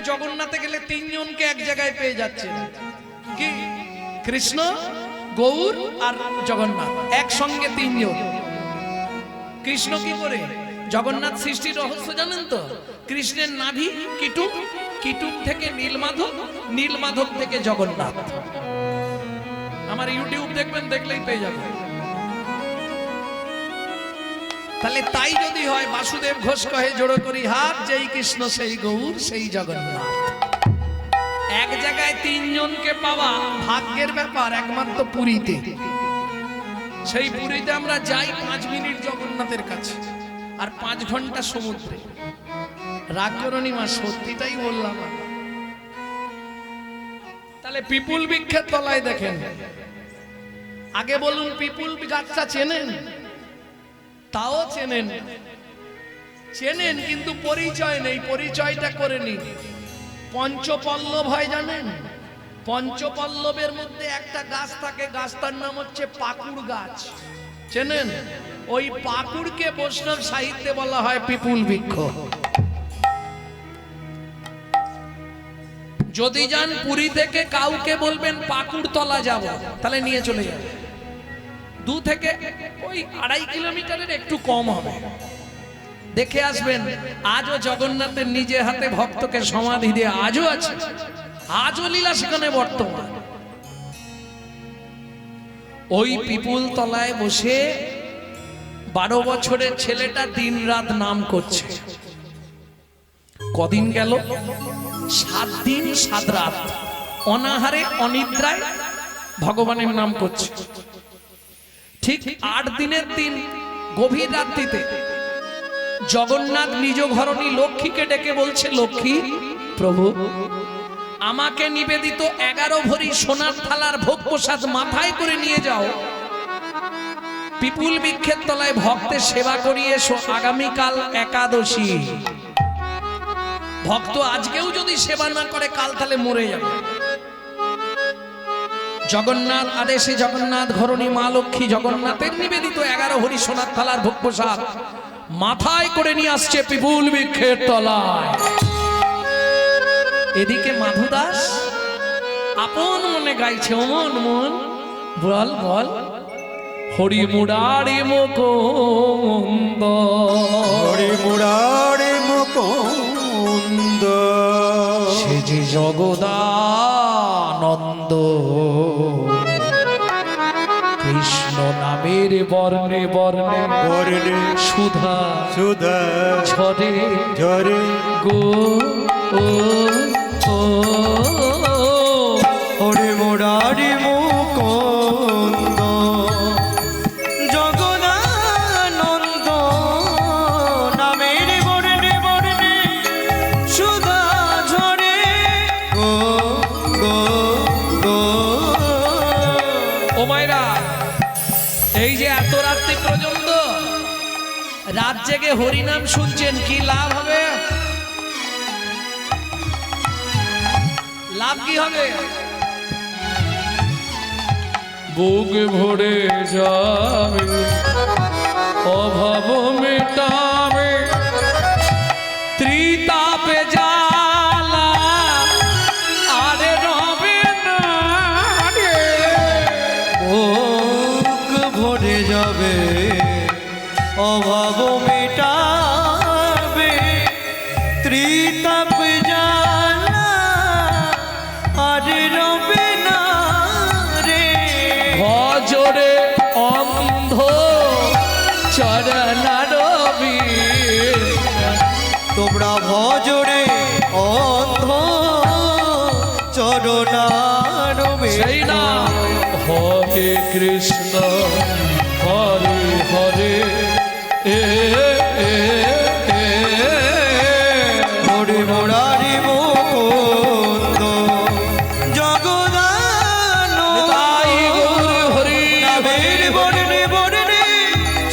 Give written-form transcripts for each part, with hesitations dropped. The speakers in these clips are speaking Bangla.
জগন্নাথে গেলে তিনজনকে এক জায়গায় পেয়ে যাচ্ছে, কি কৃষ্ণ, গৌর আর জগন্নাথ একসঙ্গে তিনজন। কৃষ্ণ কি করে? জগন্নাথ সৃষ্টির রহস্য জানেন তো? কৃষ্ণের নাভি কিটুক, কিটুক থেকে নীলমাধব, নীলমাধব থেকে জগন্নাথ। আমার ইউটিউব দেখবেন, দেখলেই পেয়ে যাবেন। তাহলে তাই যদি হয়, বাসুদেব ঘোষ কহে জোড়ো করি হাত, যেই কৃষ্ণ সেই গৌর সেই জগন্নাথ। এক জায়গায় তিনজনকে পাওয়া ভাগ্যের ব্যাপার, একমাত্র পুরীতে। সেই পুরীতে আমরা যাই 5 মিনিট জগন্নাথের কাছে, আর 5 ঘন্টা সমুদ্রে। রাগ করনি মা, সত্যিটাই বললাম। তাহলে পিপুল বৃক্ষের তলায় দেখেন, আগে বলুন পিপুল গাছটা চেনেন? তাও চেনেন, চেনেন কিন্তু পরিচয় নেই, পরিচয়টা করে নিন। পঞ্চপল্লব হয় জানেন? পঞ্চপল্লবের মধ্যে একটা গাছ থাকে, গাছটার নাম হচ্ছে পাকুড় গাছ, চেনেন? ওই পাকুড়কে বৈষ্ণব সাহিত্যে বলা হয় পিপুল বৃক্ষ। যদি যান পুরী থেকে, কাউকে বলবেন পাকুড় তলা যাব, তাহলে নিয়ে চলে যাবে। 2 থেকে ওই 2.5 কিলোমিটারের একটু কম হবে, দেখে আসবেন। আজও জগন্নাথের নিজে হাতে ভক্তকে সমাধি দিয়ে আজও আছে, আজও লীলা সেখানে বর্তমান। ওই পিপুল তলায় বসে 12 বছরের ছেলেটা দিনরাত নাম করছে। কদিন গেল? 7 দিন 7 রাত অনাহারে অনিদ্রায় ভগবানের নাম করছে। ঠিক 8 দিনের দিন গভীর রাত্রিতে জগন্নাথ নিজ ঘরণী লক্ষ্মীকে ডেকে বলছে, লক্ষ্মী প্রভু, আমাকে নিবেদিত 11 ভরি সোনার থালার ভোগ প্রসাদ মাথায় করে নিয়ে যাও, পিপুল বৃক্ষের তলায় ভক্তের সেবা করিয়ে এসো, আগামীকাল একাদশী। ভক্ত আজকেও যদি সেবা না করে, কাল তাহলে মরে যাবে। জগন্নাথ আদেশে জগন্নাথ ঘরণী মা লক্ষ্মী জগন্নাথের নিবেদিত 11 ভরি সোনার থালার ভোগ প্রসাদ মাথায় করে নিয়ে আসছে পিপুল বৃক্ষের তলায়। এদিকে মাধু দাস আপন মনে গাইছে, মন মন বল বল, হরি মুরারি মুকুন্দ, হরি মুরারি মুকুন্দ, সে যে জগদানন্দ, কৃষ্ণ নামের বর্ণে বর্ণে বর্ণে সুধা সুধা ঝরে ঝরে গো ও ও। হরি মুরারি মুকুন্দ, জগদানন্দ, নামের বর্ণে বর্ণে সুধা ঝরে গো গো গো। ও মায়েরা, এই যে এত রাত্রি পর্যন্ত রাত জেগে হরিনাম শুনছেন, কি লাভ হবে? লাভ কি হবে? বুক ভরে যাবে, অভাব মেটাবে, ত্রিতাপে জ্বালা আরে রবে না রে। বুক ভরে যাবে, অভাব মেটাবে, ত্রিতাপ জ্বালা আর রবে না রে। ভজরে অন্ধ চরণার বীর, তোমরা ভজরে অন্ধ চরণার সেই না হরে কৃষ্ণ হরে হরে এ এ এ, হরি মুরারি মুকুন্দ, জগদানন্দ, তাই গৌর হরি নামের বর্ণে বর্ণে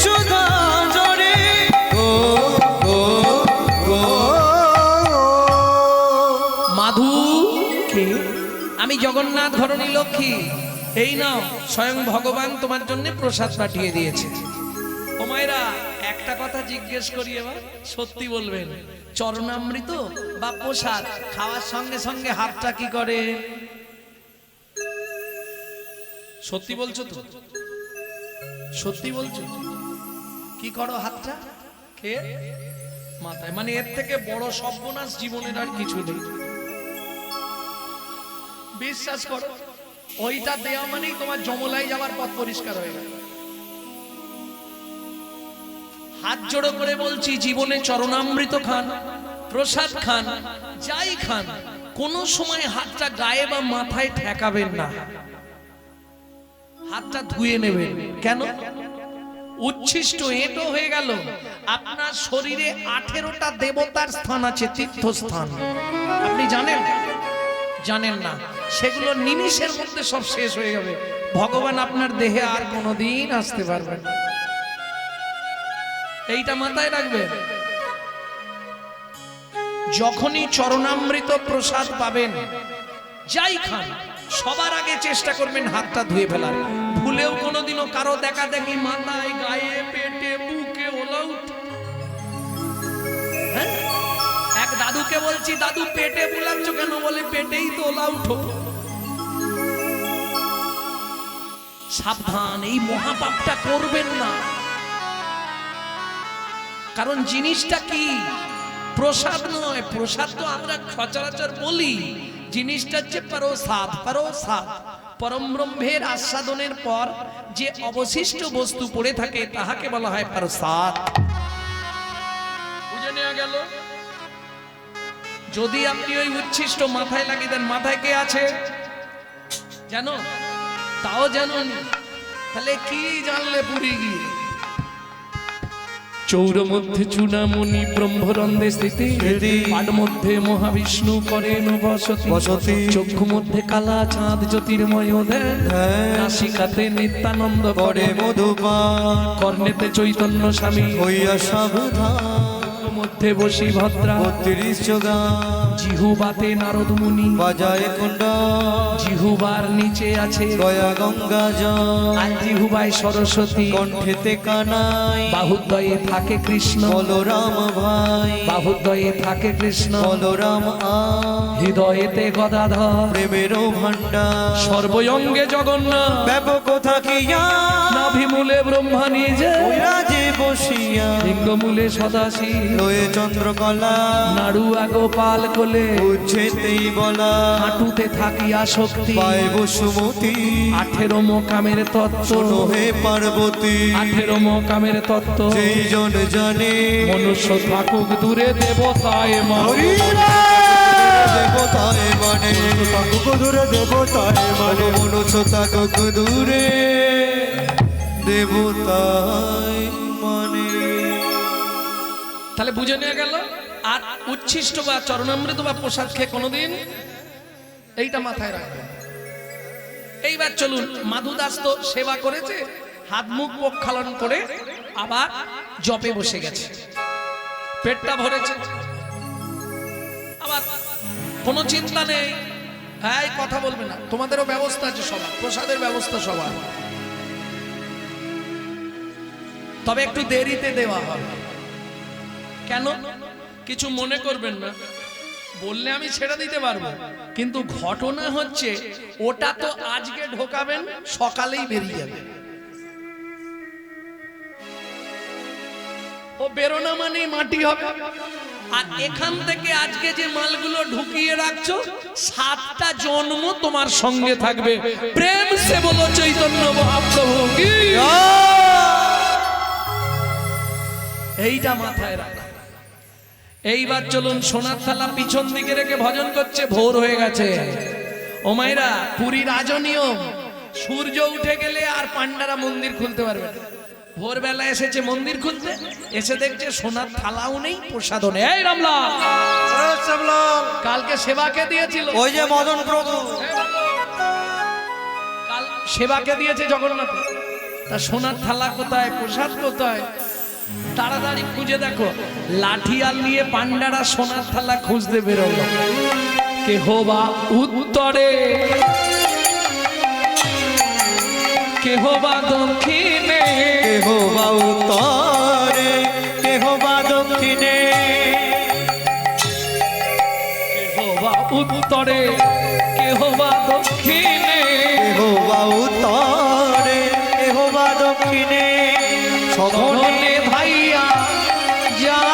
সুধা ঝরে গো গো গো। মাধু কে? আমি জগন্নাথ ঘরণী লক্ষ্মী। এই নাও, স্বয়ং ভগবান তোমার জন্য প্রসাদ পাঠিয়ে দিয়েছে। ও মায়েরা একটা কথা জিজ্ঞেস করি এবার, সত্যি বলবেন, চরণামৃত বা প্রসাদ খাওয়ার সঙ্গে সঙ্গে হাতটা কি করে? সত্যি বলছো তো? সত্যি বলছো? কি করো হাতটা? কে? মাথায়। মানে এর থেকে বড় সর্বনাশ জীবনের আর কিছু নেই। বিশ্বাস করো, ওইটা দেওয়া মানেই তোমার যমলাই যাওয়ার পথ পরিষ্কার হয়ে গেল। হাত জোড়ো করে বলছি, জীবনে চরণামৃত খান, প্রসাদ খান, যাই খান, কোন সময় হাতটা গায়ে বা মাথায় ঠেকাবেন না, হাতটা ধুয়ে নেবেন। কেন? উচ্ছিষ্ট এঁটো হয়ে গেল। আপনার শরীরে 18টা দেবতার স্থান আছে, তীর্থস্থান। আপনি জানেন? জানেন না। সেগুলো নিমিষের মধ্যে সব শেষ হয়ে যাবে। ভগবান আপনার দেহে আর কোনোদিন আসতে পারবেন না। এইটা মাথায় রাখবেন। যখনই চরণামৃত প্রসাদ পাবেন, যাই খান, সবার আগে চেষ্টা করবেন হাতটা ধুয়ে ফেলার। ভুলেও কোনোদিনও কারো দেখা দেখি মাথায়, গায়ে, পেটে, বুকে ওলাউট। হ্যাঁ, এক দাদুকে বলছি, দাদু পেটে বুলাচ্ছ কেন? বলে পেটেই তো ওলাউট। সাবধান, এই মহাপাপটা করবেন না। কারণ জিনিসটা কি? প্রসাদ নয়। প্রসাদ তো আমরা সচরাচর বলি, জিনিসটা হচ্ছে পরসাদ। পরসাদ পরম ব্রহ্মের আস্বাদনের পর যে অবশিষ্ট বস্তু পড়ে থাকে তাহাকে বলা হয় প্রসাদ। বুঝে নেওয়া গেল? যদি আপনি ওই উচ্ছিষ্ট মাথায় লাগিয়ে দেন, মাথায় কে আছে জানো? তাও জানোনি, তাহলে কি জানলে পুরী গিয়ে? চৌর মধ্যে চূড়ামণি ব্রহ্মরন্ধে স্থিতি, পাড মধ্যে মহাবিষ্ণু করেন বসতি, চক্ষু মধ্যে কালা চাঁদ জ্যোতির্ময় দেন, নাসিকাতে নিত্যানন্দ করে মধুপান, কর্ণেতে চৈতন্য স্বামী হইয়া সাবধান, মধ্যে বসি ভদ্রা 32 যোগান, জিহুবাতে নারদ মুনি বাজায় কুণ্ডা, জিহুবার নিচে আছে গয়া গঙ্গা জল, আর জিহুবায় সরস্বতী, কণ্ঠেতে কানাই, বাহুদ্বয়ে থাকে কৃষ্ণ, বলরাম ভাই, বাহুদ্বয়ে থাকে কৃষ্ণ, বলরাম আ, হৃদয়েতে গদাধর, প্রেমেরও ভান্ডার, সর্বঙ্গে জগন্নাথ, ব্যাপক থাকিয়া নাভিমূলে ব্রহ্মা নিজে, রাজে বসিয়া, লিঙ্গমূলে সদাশিব, লয়ে চন্দ্রকলা, নাড়ুয়া গোপাল কোলে, উচ্ছেতেই বলা, হাঁটুতে থাকিয়া শক্তি, পায় বসুমতি, 18 মোকামের তত্ত্ব, শোনো হে পার্বতী, 18 মোকামের তত্ত্ব, যেই জন জানে, মনুষ্য থাকুক দূরে দেবতায় মানে, দেবতায় মানে, দূরে দেবতায় মানে, মনুষ্য থাকুক দূরে দেবতায় মানে। তাহলে বুঝে নেওয়া গেল। আর উচ্ছিষ্ট বা চরণামৃত বা প্রসাদ খেয়ে কোনোদিন এইটা মাথায় রাখবেন। এইবার চলুন, মাধু দাস তো সেবা করেছে, হাত মুখ প্রক্ষালন করে আবার জপে বসে গেছে, পেটটা ভরেছে, আবার কোনো চিন্তা নেই। হ্যাঁ, কথা বলবে না, তোমাদেরও ব্যবস্থা আছে সবার, প্রসাদের ব্যবস্থা সবার, তবে একটু দেরিতে দেওয়া হবে। কেন? কিছু মনে করবেন না, বললে আমি ছেড়ে দিতে পারবো, কিন্তু ঘটনা হচ্ছে ওটা তো আজকে ঢোকাবেন, সকালেই বেরিয়ে যাবে। ও বেরোনা মানেই মাটি হবে। আর এখান থেকে আজকে যে মালগুলো ঢুকিয়ে রাখছো, 7টা জন্ম তোমার সঙ্গে থাকবে। প্রেম সে বলো চৈতন্য মহাপ্রভু কি। এইটা মাথায় রাখা। এইবার চলুন, সোনার থালা পিছন দিকে রেখে ভজন করছে, ভোর হয়ে গেছে। ও মাইরা, পুরী রাজনিয়ম, সূর্য উঠে গেলে আর পান্ডারা মন্দির খুলতে পারবে না। ভোরবেলা এসেছে মন্দির খুলতে, এসে দেখছে সোনার থালাও নেই, প্রসাদও নেই। এই রামলাল, কালকে সেবাকে দিয়েছিল, ওই যে মদন প্রভু, কাল সেবাকে দিয়েছে জগন্নাথ, তা সোনার থালা কোথায়, প্রসাদ কোথায়? তাড়াতাড়ি খুঁজে দেখো, লাঠিয়াল নিয়ে পান্ডারা সোনার থালা খুঁজতে বেরোলো। কেহ বা উত্তরে কেহ বা দক্ষিণে, কেহ বা উত্তরে, কেহ বা দক্ষিণে, কেহ বা উত্তরে, কেহ বা দক্ষিণে, কেহ বা উত্তরে, কেহ বা দক্ষিণে, সকলে সকলে ভাইয়া যায়।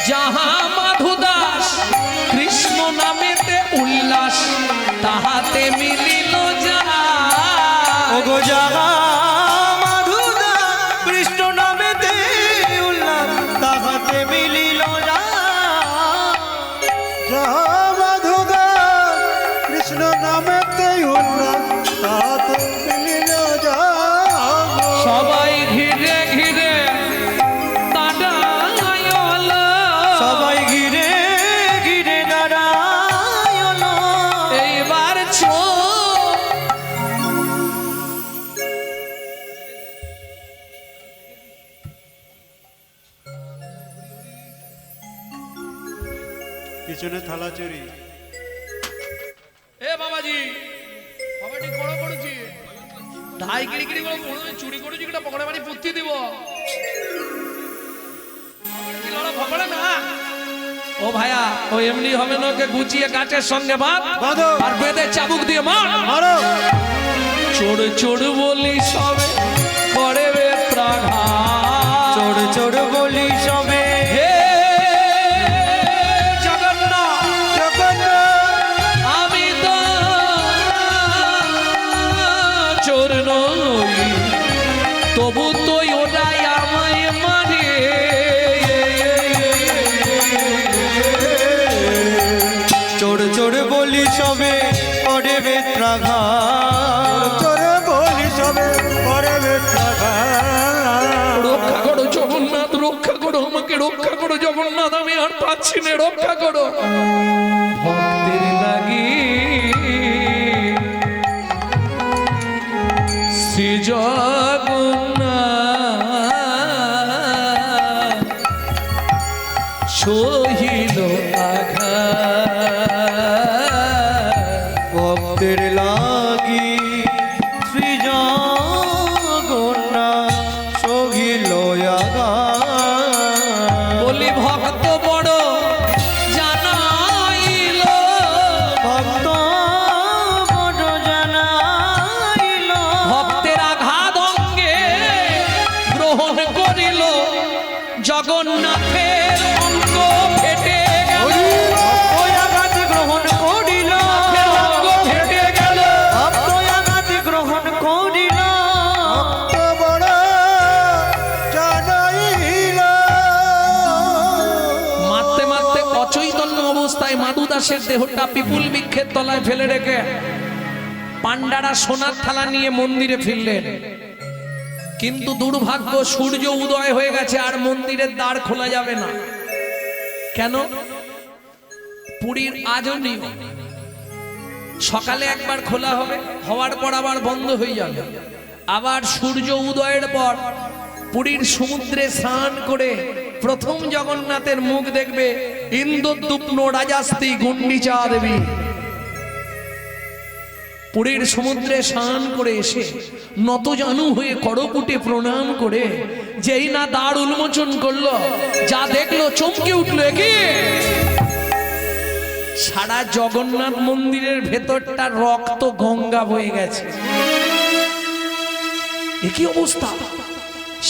যাহা মাধু দাস কৃষ্ণ নামেতে উল্লাস, তাহাতে মিলিল যাহা। ওগো যাহা মাধুদা কৃষ্ণ নামেতে উল্লাস, তাহাতে মিলিল যাহা মাধুদা কৃষ্ণ নামেতে উল্লাস, তাহাতে মিলিল যাহা। সবাই ঘিরে ঘিরে দাঁড়ায়ল, সবাই ঘিরে ঘিরে দাঁড়ায়ল। এইবার পিছনে থালা চুরি। এ বাবাজি বাবাটি বড় করেছি ধাই গিরি গিরি করে মনে চুরি করেছি কিনা পকড়ে বাড়ি পুঁতি দিব ভগড়ে না। ও ভাইয়া ও এমনি হবে না, ওকে গুছিয়ে গাছের সঙ্গে বাঁধো। আর বেঁধে চাবুক দিয়ে মার। মারো। চোর চোর বলি সবে করে বেত্রাঘাত, চোর চোর বলি সবে হে জগন্নাথ জগন্নাথ, আমি তো চোর নই, তবু তুই ওটাই আমায় মারে। চোর চোর বলি সবে করে বেত্রাঘাত, চোর বলি সবে করে বেত্রাঘাত। রক্ষা করো জগন্নাথ, রক্ষা করো আমাকে, রক্ষা করো জগন্নাথ, আমি আর পাচ্ছি না, রক্ষা করো। ভক্তের লাগি শ্রী জগন্নাথ সহিল আঘাত। ভক্তের লাগি শ্রী জগন্নাথ সহিল আঘাত। বলি ভক্ত বড় জানাইল, ভক্ত বড় জানাইল, ভক্তের আঘাত অঙ্গে গ্রহণ করিল, জগন্নাথের অঙ্গ ফেটে গেল, ওই আঘাত গ্রহণ করিল, অঙ্গ ফেটে গেল। ভক্ত আঘাত গ্রহণ করিল, ভক্ত বড় জানাইল। মারতে মারতে অচৈতন্য অবস্থায় মাধু দাসের দেহটা পিপুল বৃক্ষের তলায় ফেলে রেখে পান্ডারা সোনার থালা নিয়ে মন্দিরে ফিরলেন। কিন্তু দুর্ভাগ্য, সূর্য উদয় হয়ে গেছে, আর মন্দিরের দ্বার খোলা যাবে না। কেন? পুরীর আজও নিয়ম, সকালে একবার খোলা হবে, হওয়ার পর আবার বন্ধ হয়ে যাবে। আবার সূর্য উদয়ের পর পুরীর সমুদ্রে স্নান করে প্রথম জগন্নাথের মুখ দেখবে ইন্দ্রদ্যুম্ন রাজাস্তি গুন্ডিচা দেবী। পুরীর সমুদ্রে স্নান করে এসে নতজানু হয়ে করপুটে প্রণাম করে যেই না দ্বার উন্মোচন করলো, যা দেখলো চমকে উঠলো, কি সারা জগন্নাথ মন্দিরের ভেতরটা রক্ত গঙ্গা বয়ে গেছে। একই অবস্থা,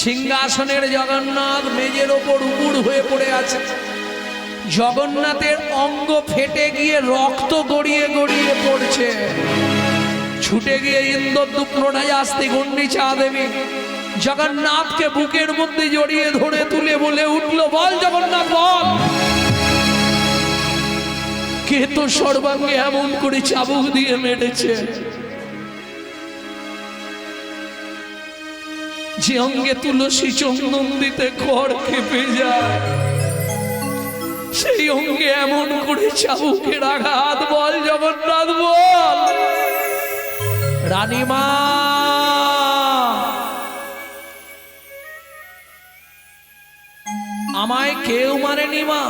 সিংহাসনের জগন্নাথ মেজের ওপর উপুড় হয়ে পড়ে আছে, জগন্নাথের অঙ্গ ফেটে গিয়ে রক্ত গড়িয়ে গড়িয়ে পড়ছে। ছুটে গিয়ে ইন্দ্রদ্যুম্ন রাজাস্তি গুন্ডিচা দেবী জগন্নাথকে বুকের মধ্যে জড়িয়ে ধরে তুলে বলে উঠলো, বল জগন্নাথ বল, কে তো সর্বাঙ্গে এমন করে চাবুক দিয়ে মেরেছে, যে অঙ্গে তুলসী চন্দন দিতে খড় খেপে যায়, সেই অঙ্গে এমন করে চাবুকের আঘাত, বল জগন্নাথ বল। রানীমা আমায় কেউ মারেনি মা,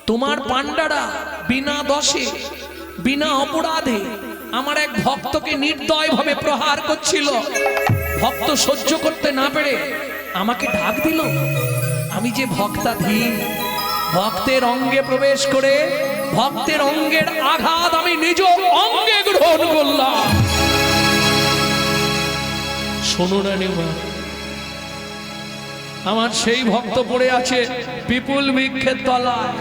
তোমার পান্ডারা বিনা দোষে বিনা অপরাধে আমার এক ভক্তকে নির্দয়ভাবে প্রহার করছিল। ভক্ত সহ্য করতে না পেরে আমাকে ডাক দিল। আমি যে ভক্তাধীন, ভক্তের অঙ্গে প্রবেশ করে ভক্তের অঙ্গের আঘাত আমি নিজ অঙ্গে গ্রহণ করলাম। শোনো না নিমা, আমার সেই ভক্ত পড়ে আছে বিপুল বৃক্ষের তলায়।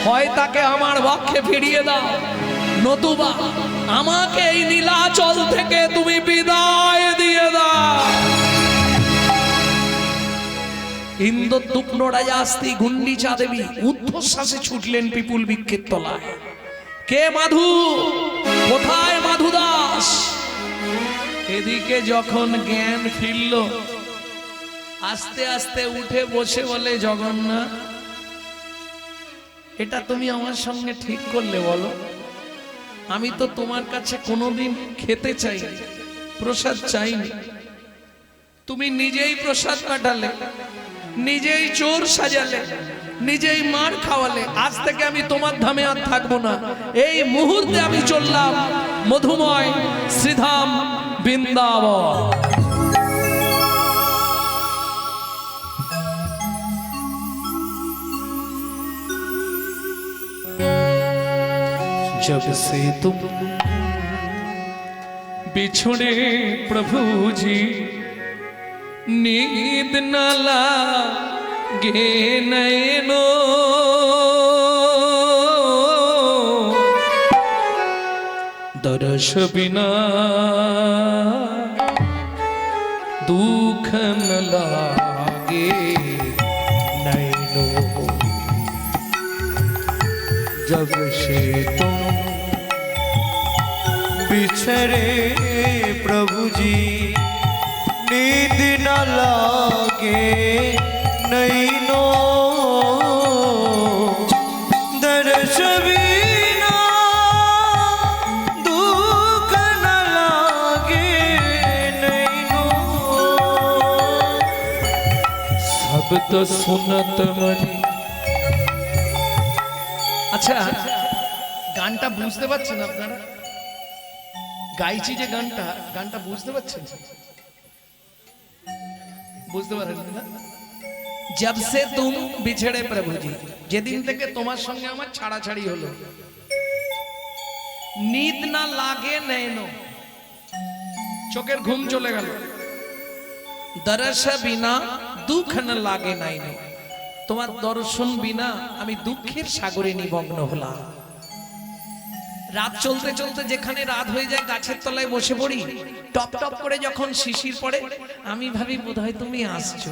হয় তাকে আমার বক্ষে ফিরিয়ে দাও, নতুবা আমাকে এই নীলাচল থেকে তুমি বিদায় দিয়ে দাও। ইন্দ্রদুপ্ন রাজাস্তি গুন্ডিচা দেবী ঊর্ধ্বশ্বাসে ছুটলেন বিপুল বৃক্ষের তলায়। কে মাধু? কোথায় মাধু দাস? এদিকে যখন জ্ঞান ফিরল, আস্তে আস্তে উঠে বসে বলে, জগন্নাথ, এটা তুমি আমার সঙ্গে ঠিক করলে বলো? আমি তো তোমার কাছে কোনোদিন খেতে চাইনি, প্রসাদ চাইনি। তুমি নিজেই প্রসাদ কাটালে, নিজেই চোর সাজালে, নিজেই মার খাওয়ালে। আজ থেকে আমি তোমার ধামে আর থাকবো না। এই মুহূর্তে আমি চললাম মধুময় শ্রীধাম বৃন্দাবন। जब से तुम बिछड़े प्रभु जी, नींद न लागे नैनो, दर्श बिना दुख न लागे नैनो। जब से तुम बिछड़े प्रभु जी, नींद न लागे नैनो, दर्श बिना दुख न लागे नैनो। शब्द सुनत मरी। আচ্ছা, গানটা বুঝতে পারছেন আপনারা? গাইছি যে গানটা, গানটা বুঝতে পারছেন? বুঝতে পারেন না? जब से तुम बिछड़े प्रभु जी, যেদিন থেকে তোমার সঙ্গে আমার ছাড়াছাড়ি হলো, নিদ না লাগে নয়নো, চোখের ঘুম চলে গেল। দর্শ বিনা দুঃখ না লাগে নাইনো, তোমার দর্শন বিনা আমি দুঃখের সাগরে নিমগ্ন হলাম। রাত চলতে চলতে যেখানে রাত হয়ে যায় গাছের তলায় বসে পড়ি, টপ টপ করে যখন শিশির পড়ে আমি ভাবি বোধহয় তুমি আসছো।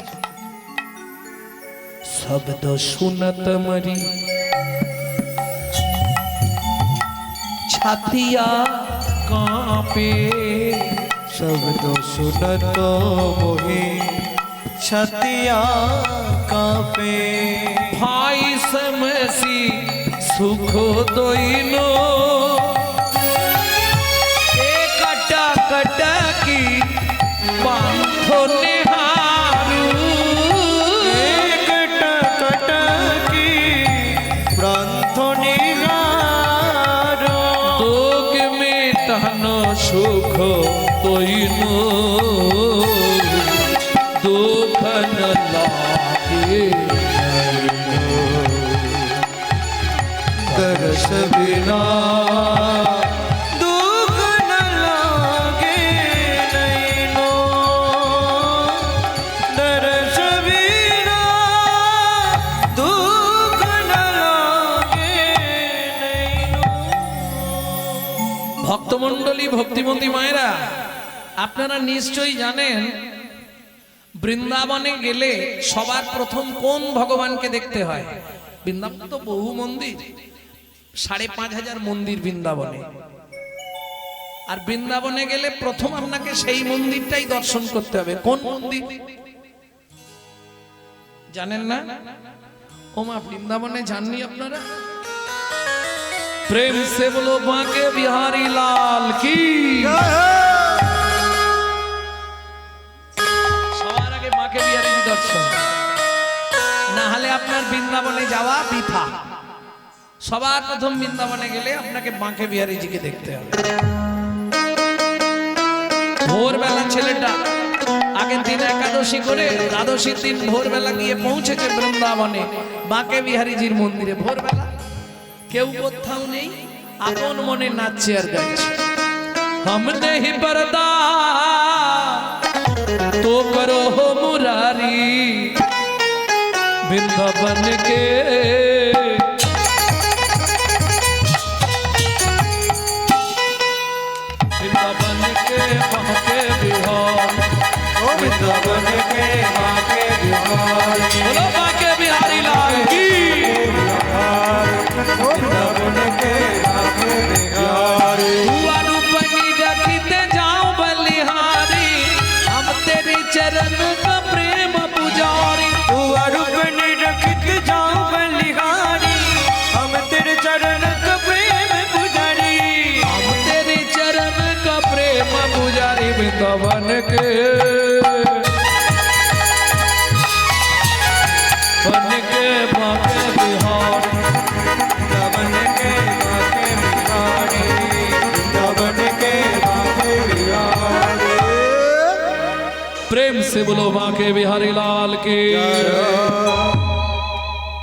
শব্দ শুনত মরি ছাতিয়া কাঁপে, शब्द सुनत मोहि छतिया कांपे। भाई समसी सुख दोइनो, कटा कटा की बांधो निहारू, कटा कटा की प्रांतो निहारो। दोग में तहनो सुख दोइनो, दुख न लागे दर्श बिना दुख न लागे नैनो, दर्श बिना दुख न लागे नैनो। ভক্তমণ্ডলী, ভক্তিমতী মায়েরা, আপনারা নিশ্চয়ই জানেন বৃন্দাবনে গেলে সবার প্রথম কোন ভগবানকে দেখতে হয়? বৃন্দাবন তো বহু মন্দির, ৫,৫০০ মন্দির বৃন্দাবনে। আর বৃন্দাবনে গেলে প্রথম আপনাকে সেই মন্দিরটাই দর্শন করতে হবে। কোন মন্দির জানেন না? ওমা, বৃন্দাবনে যাননি আপনারা? প্রেম সে বলো বাঁকে বিহারী লাল কি। সবার আগে বাঁকে বিহারী দর্শন, না হলে আপনার বৃন্দাবনে যাওয়া বৃথা। সবার প্রথম বৃন্দাবনে গেলে আপনাকে বাঁকে বিহারীজিকে দেখতে হবে। ভোরবেলা ছেলেটা আগের দিন একাদশী করে দ্বাদশীর দিন ভোরবেলা গিয়ে পৌঁছেছে বৃন্দাবনে বাঁকে বিহারীজির মন্দিরে। ভোরবেলা কেউ কোথাও নেই, আপন মনে নাচছে আর গাইছে। हम नहीं पर्दा तो करो हो मुरारी वृंदावन के वृंदावन के बांके बिहार वृंदावन के बांके बिहार बोलो बांके बिहारी लाल की वृंदावन के बांके बिहार चरण का प्रेम पुजारी तू अरूपनी रखित जाऊं बलिहारी हम तेरे चरण का प्रेम पुजारी हम तेरे चरण का प्रेम पुजारी वृंदावन के बन के बांके बिहार वृंदावन के बांके बिहारी वृंदावन के बांके बिहारी प्रेम से बोलो बांके बिहारी लाल के।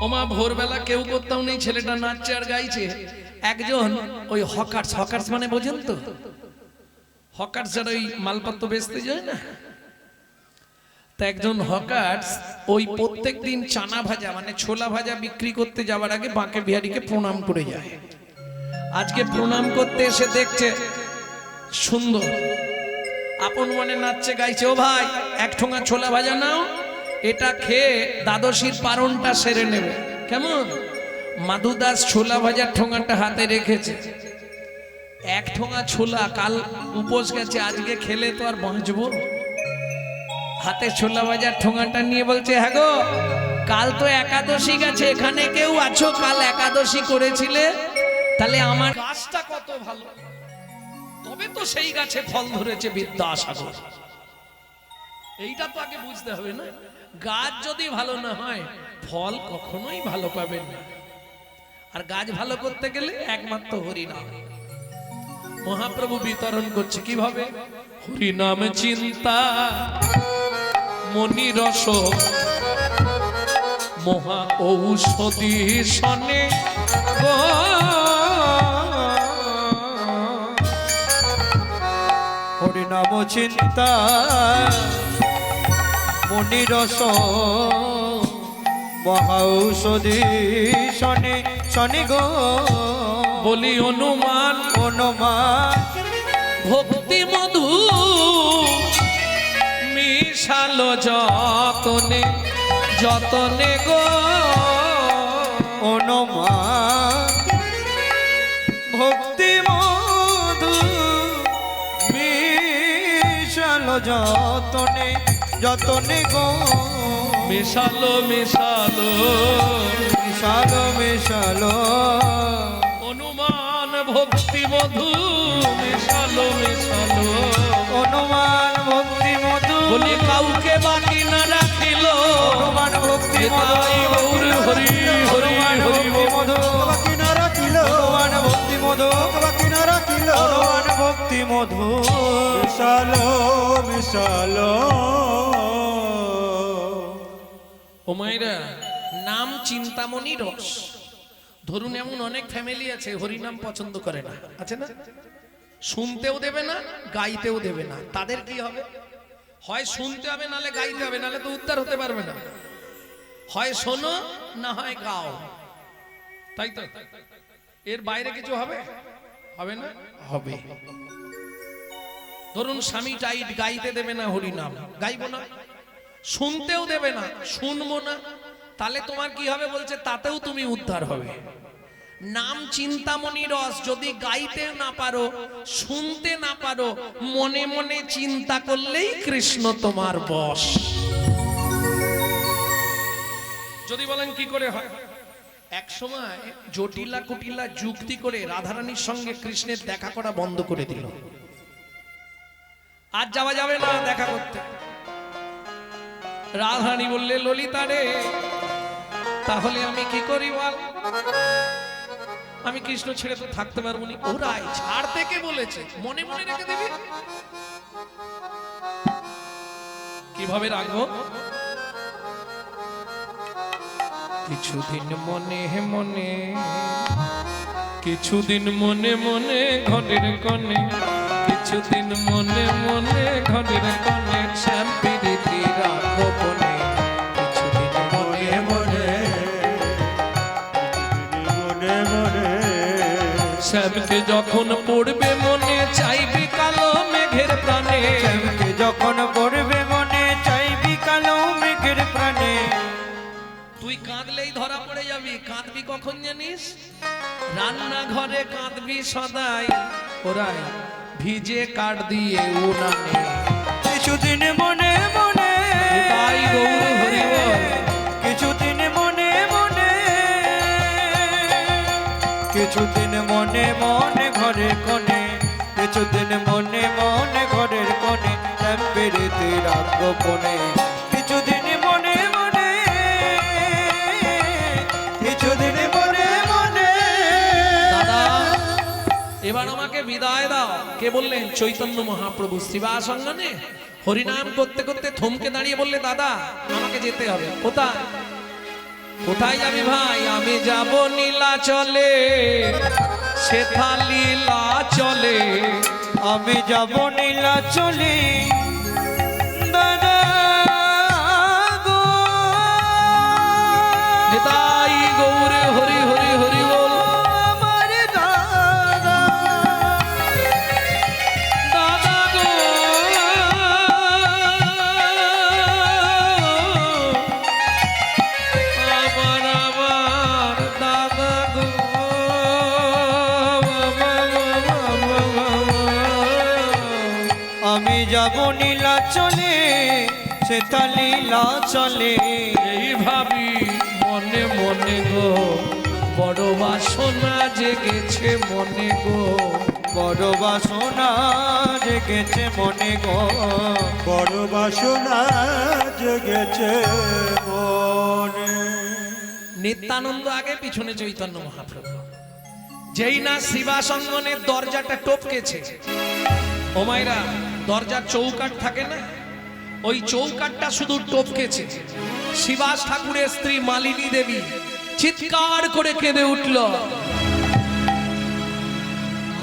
ওমা ভোরবেলা কেউ কোথাও নেই, ছেলেটা নাচছে আর গাইছে। একজন ওই হকার্স, হকার্স মানে বোঝেন তো, হকার্স যারা ওই মালপত্র বেচতে যায় না, তা একজন হকার্স ওই প্রত্যেক দিন চানা ভাজা মানে ছোলা ভাজা বিক্রি করতে যাওয়ার আগে বাঁকে বিহারীকে প্রণাম করে যায়। আজকে প্রণাম করতে এসে দেখছে সুন্দর, আপন মনে নাচছে গাইছে। ও ভাই, এক ঠোঙা ছোলা ভাজা নাও, এটা খেয়ে দ্বাদশীর পারণটা সেরে নেবে। কেমন? মাধুদাস ছোলা ভাজার ঠোঙাটা হাতে রেখেছে। এক ঠোঙা ছোলা, কাল উপোস গেছে, আজকে খেলে তো আর বাঁচবো। হাতে ছোলা ভাজার ঠোঙাটা নিয়ে বলছে, হ্যাঁ গো, কাল তো একাদশী গেছে, এখানে কেউ আছো কাল একাদশী করেছিলে? তাহলে আমার গাছটা কত ভালো, তবে তো সেই গাছে ফল ধরেছে বিদ্যাসাগর। এইটা তো আগে বুঝতে হবে না? গাছ যদি ভালো না হয় ফল কখনোই ভালো পাবেন না। আর গাছ ভালো করতে গেলে একমাত্র হরিনাম। মহাপ্রভু বিতরণ করছে কিভাবে? হরিনাম চিন্তা মনি রস মহা ঔষধি সনে গো, হরিনাম চিন্তা মুনিরস মহাঔষধি শনি শনি গো, বলি অনুমান অনুমান ভক্তি মধু মিশালো যতনে যতনে গো, অনুমান ভক্তি মধু মিশালো যতনে যতনে গো, মিশালো মিশালো মিশালো মিশালো অনুমান ভক্তি মধু মিশালো মিশালো, অনুমান ভক্তি মধু বলি কাউকে বাকি না রাখিল, অনুমান ভক্তি মধু গৌর হরি হরি হরি মধু বাকি না রাখিল, অনুমান ভক্তি মধু বাকি না রাখিল, অনুমান ভক্তি মধু মিশালো মিশালো। ও মায়েরা, নাম চিন্তামণি রস। ধরুন এমন অনেক ফ্যামিলি আছে হরিনাম পছন্দ করে না, আছে না? শুনতেও দেবে না, গাইতেও দেবে না। তাদের কি হবে? হয় শুনতে হবে, নালে গাইতে হবে, নালে তো উদ্ধার হতে পারবে না। হয় শোনো, না হয় গাও, তাই তো? এর বাইরে কিছু হবে? হবে না? হবে। ধরুন স্বামী টাইট, গাইতে দেবে না হরিনাম, গাইবো না। শুনতেও দেবে না, শুনবো না, তাহলে তোমার কি হবে? বলছে তাতেও তুমি উদ্ধার হবে। নাম চিন্তামণি রস যদি গাইতে না পারো, শুনতে না পারো, মনে মনে চিন্তা করলেই কৃষ্ণ তোমার বশ। যদি বলেন কি করে হয়? এক সময় জটিলা কুটিলা যুক্তি করে রাধারানীর সঙ্গে কৃষ্ণের দেখা করা বন্ধ করে দিল। আজ যাওয়া যাবে না দেখা করতে। রাধারানী বললে, ললিতা রে, তাহলে আমি কি করি বল? আমি কৃষ্ণ ছেড়ে তো থাকতে পারবো না। ওরাই ছাড় থেকে বলেছে, মনে মনে রেখে দিবি। কিভাবে রাখবো? কিছুদিন মনে মনে, কিছুদিন মনে মনে ঘরের কোণে, কিছুদিন মনে মনে ঘরের কোণে শ্যাম প্রীতি রাখবো বনে। কিছুদিন মনে মনে, মনে মনে শ্যামকে যখন পড়বে মনে চাইবি কালো মেঘের প্রাণে। শ্যামকে যখন পড়বে মনে চাইবি কালো মেঘের প্রাণে। তুই কাঁদলেই ধরা পড়ে যাবি। কাঁদবি কখন জানিস? রান্নাঘরে কাঁদবি সদাই, ওরাই ভিজে কাঠ দিয়ে উনানে। কিছুদিন মনে মনে, তাই গৌর হরি বল। কিছুদিন মনে মনে, কিছুদিন মনে মনে ঘরের কোণে, কিছুদিন মনে মনে ঘরের কোণে শ্যাম প্রীতি রাখবো বনে। কিছুদিন মনে মনে, কিছুদিন মনে মনে। দাদা এবার আমাকে বিদায় দাও। কে বললেন? চৈতন্য মহাপ্রভু শ্রীবাসঙ্গনে হরিনাম করতে করতে থমকে দাঁড়িয়ে বললে, দাদা আমাকে যেতে হবে। কোথায়? কোথায় যাবি ভাই? আমি যাব নীলাচলে, সেথা লীলা চলে। আমি যাব নীলাচলে দাদা গো। নিতাই গৌরে হরি হরি হরি বল। আমার দাদা, দাদা গো আমার আমার দাদা গো। আমি যাব নীলাচলে সেথা লীলা চলে। এই ভাবি মনে মনে গো, বড় বাসনা জেগেছে মনে গো। বড় বাসনা জেগেছে মনে গো, বড় বাসনা জেগেছে মনে। নিত্যানন্দ আগে, পিছনে চৈতন্য মহাপ্রভু। যেই না শিবাসঙ্গনের দরজাটা টপকেছে, ও মায়েরা দরজার চৌকাঠ থাকে না, ওই চৌকাঠটা শুধু টপকেছে। শিবাস ঠাকুরের স্ত্রী মালিনী দেবী চিৎকার করে কেঁদে উঠল।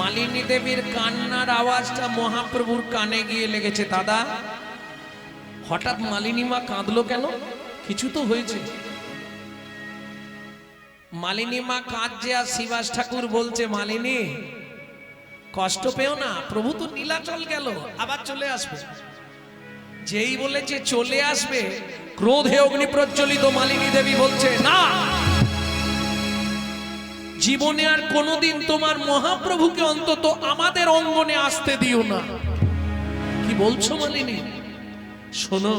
মালিনী দেবীর কান্নার আওয়াজটা মহাপ্রভুর কানে গিয়ে লেগেছে। দাদা হঠাৎ মালিনী মা কাঁদলো কেন? কিছু তো হয়েছে। মালিনী মা কাঁদছে আর শিবাস ঠাকুর বলছে, মালিনী কষ্ট পেও না, প্রভু তো নীলাচল গেল, আবার চলে আসবে। যেই বলেছে চলে আসবে, ক্রোধে অগ্নি প্রজ্বলিত মালিনী দেবী বলছে, না, জীবনে আর কোনোদিন তোমার মহাপ্রভুকে অন্তত আমাদের অঙ্গনে আসতে দিও না। কি বলছো মালিনী? শোনো,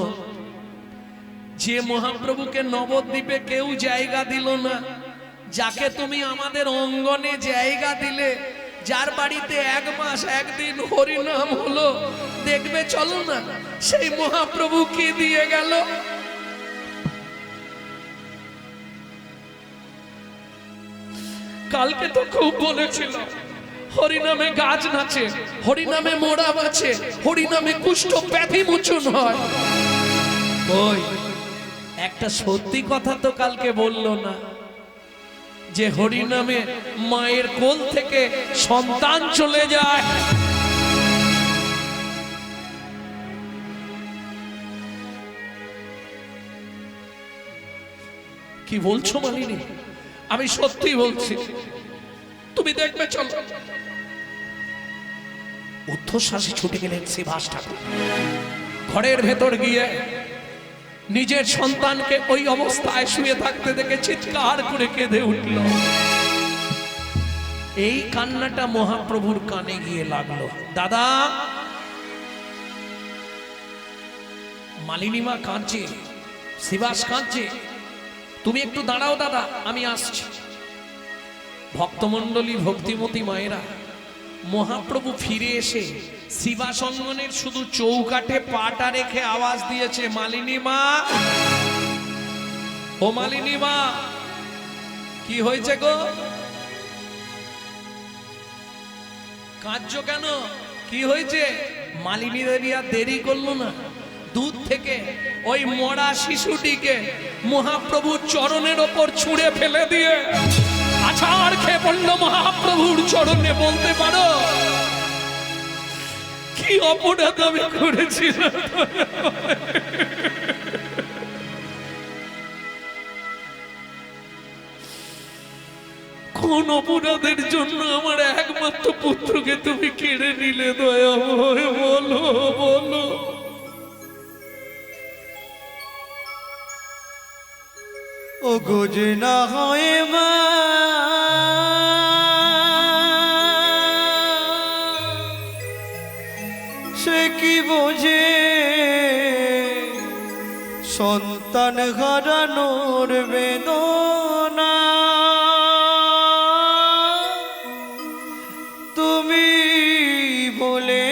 যে মহাপ্রভুকে নবদ্বীপে কেউ জায়গা দিল না, যাকে তুমি আমাদের অঙ্গনে জায়গা দিলে, যার বাড়িতে 1 মাস 1 দিন হরিনাম হলো, দেখবে চলো না, সেই মহাপ্রভু কি দিয়ে গেল? কালকে তো খুব বলেছিল, হরিনামে গাছ নাচে, হরিনামে মোড়া বাঁচে, হরিনামে কুষ্ঠ ব্যাধি মোচন হয়। ওই একটা সত্যি কথা তো কালকে বললো না, যে হরিনামে মায়ের কোল থেকে সন্তান চলে যায়। কি বলছো মালিনী? আমি সত্যি বলছি, তুমি দেখবে চলো। ঊর্ধ্বশ্বাসে ছুটে গেলেন শিবাস ঠাকুর। ঘরের ভেতর গিয়ে নিজের সন্তানকে ওই অবস্থায় শুয়ে থাকতে দেখে চিৎকার করে কেঁদে উঠল। এই কান্নাটা মহাপ্রভুর কানে গিয়ে লাগলো। দাদা, মালিনী মা কাঁদছে, শিবাস কাঁদছে, তুমি একটু দাঁড়াও দাদা, আমি আসছি। ভক্তমণ্ডলী, ভক্তিমতী মায়েরা, মহাপ্রভু ফিরে এসে শিবাসঙ্গনের শুধু চৌকাঠে পাটা রেখে আওয়াজ দিয়েছে, মালিনী মা, ও মালিনী মা, কি হয়েছে গো? কাঁদছো কেন? কি হয়েছে? মালিনী দেবী আর দেরি করলো না, দুধ থেকে ওই মরা শিশুটিকে মহাপ্রভুর চরণের ওপর ছুঁড়ে ফেলে দিয়ে আছাড় খেয়ে পড়লো মহাপ্রভুর চরণে। বলতে পারো কি অপরাধ আমি করেছিলাম? কোন অপরাধের জন্য আমার একমাত্র পুত্রকে তুমি কেড়ে নিলে দয়াময়? বলো বলো। ও গোজে না হয় মা, সে কি বোঝে সন্তান হারানোর বেদনা? তুমি বলে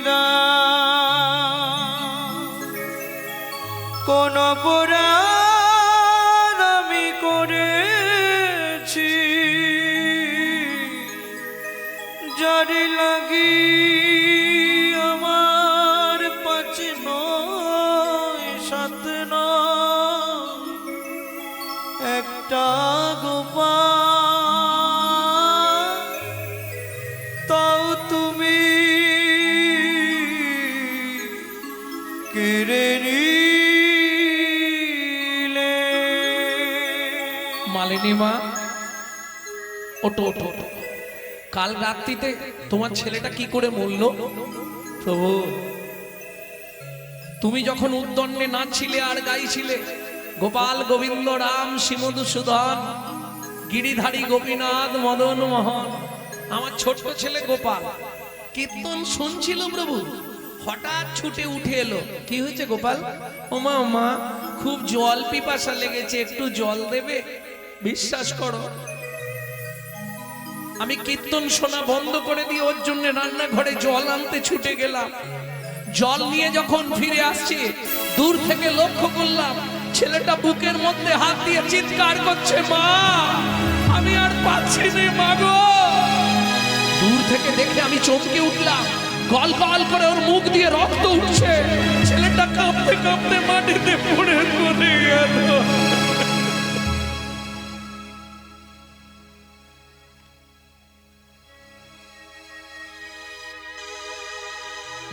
দাও কোন অপরাধ আমি করেছি, জারি লাগি আমার 5 নয় 7 নয় একটা গোপাল, তাও তুমি কেড়ে নিলে। মালিনী মা, ওটো ওটো ওটো। কাল রাত্রিতে তোমার ছেলেটা কি করে মরলো? প্রভু, তুমি যখন উদ্দণ্ডে নাচছিলে আর গাইছিলে গোপাল গোবিন্দ রাম শ্রীমধুসূদন গিরিধারী গোপীনাথ মদন মোহন, আমার ছোট্ট ছেলে গোপাল কীর্তন শুনছিল প্রভু, হঠাৎ ছুটে উঠে এলো। কি হয়েছে গোপাল? ওমা ওমা, খুব জল পিপাসা লেগেছে, একটু জল দেবে? বিশ্বাস করো, আমি কীর্তন শোনা বন্ধ করে দিয়ে ওর জন্য রান্নাঘরে জল আনতে ছুটে গেলাম। জল নিয়ে যখন ফিরে আসছি, দূর থেকে লক্ষ্য করলাম ছেলেটা বুকের মধ্যে হাত দিয়ে চিৎকার করছে, মা আমি আর পাচ্ছি না মা গো। দূর থেকে দেখে আমি চমকে উঠলাম, গল গল করে ওর মুখ দিয়ে রক্ত উঠছে। ছেলেটা কাঁপতে কাঁপতে মাটিতে পড়ে চলে গেল।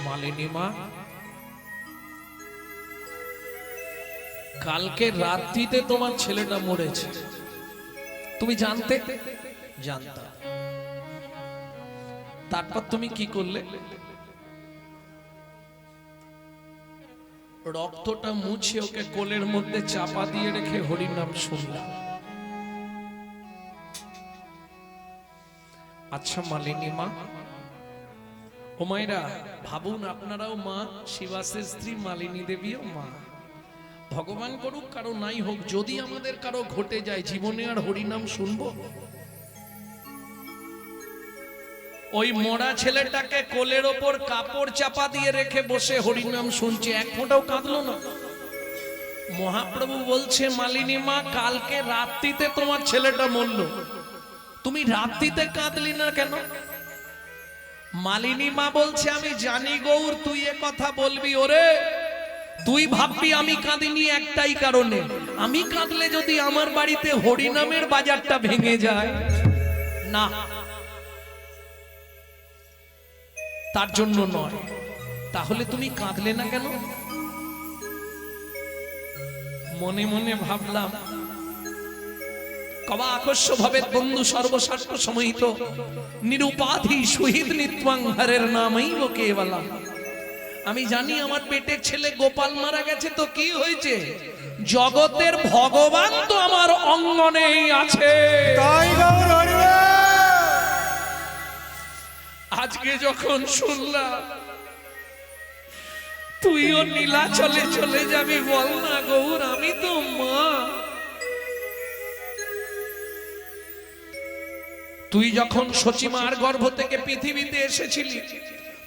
মালিনী মা, কালকে রাত্রিতে তোমার ছেলেটা মরেছে, তুমি জানতে? জানতাম। তারপর তুমি কি করলে? রক্তটা মুছে ওকে কোলের মধ্যে চাপা দিয়ে রেখে হরিনাম শুনলাম। আচ্ছা মালিনী মা, ও মায়েরা ভাবুন, আপনারাও মা, শিবাসের স্ত্রী মালিনী দেবীও মা। ভগবান করুক কারো নাই হোক, যদি আমাদের কারো ঘটে যায়, জীবনে আর হরিনাম শুনবো? ওই মরা ছেলেটাকে কোলের ওপর কাপড় চাপা দিয়ে রেখে বসে হরিনাম শুনছে, এক ফোঁটাও কাঁদলো না। মহাপ্রভু বলছে, মালিনী মা কালকে রাত্রিতে তোমার ছেলেটা মরল, তুমি রাত্রিতে কাঁদলি না কেন? মালিনী মা বলছে, আমি জানি গৌর তুই এ কথা বলবি, ওরে তুই ভাববি আমি কাঁদিনি একটাই কারণে, আমি কাঁদলে যদি আমার বাড়িতে হরিনামের বাজারটা ভেঙে যায়, না তার জন্য নয়। তাহলে তুমি কাঁদলে না কেন? মনে মনে ভাবলাম, কবা আকস্য ভাবে বন্ধু সর্বশাস্ত্র সমহিত নিরুপাধি শহীদ নিত্বাং হরের নামই কেবলম। আমি জানি আমার পেটের ছেলে গোপাল মারা গেছে, তো কি হয়েছে? জগতের ভগবান তো আমার অঙ্গনেই আছে। আজকে যখন শুনলাম তুইও নীলাচলে চলে যাবি, বল না গৌর, আমি তো মা। তুই যখন সচিমার গর্ভ থেকে পৃথিবীতে এসেছিলি,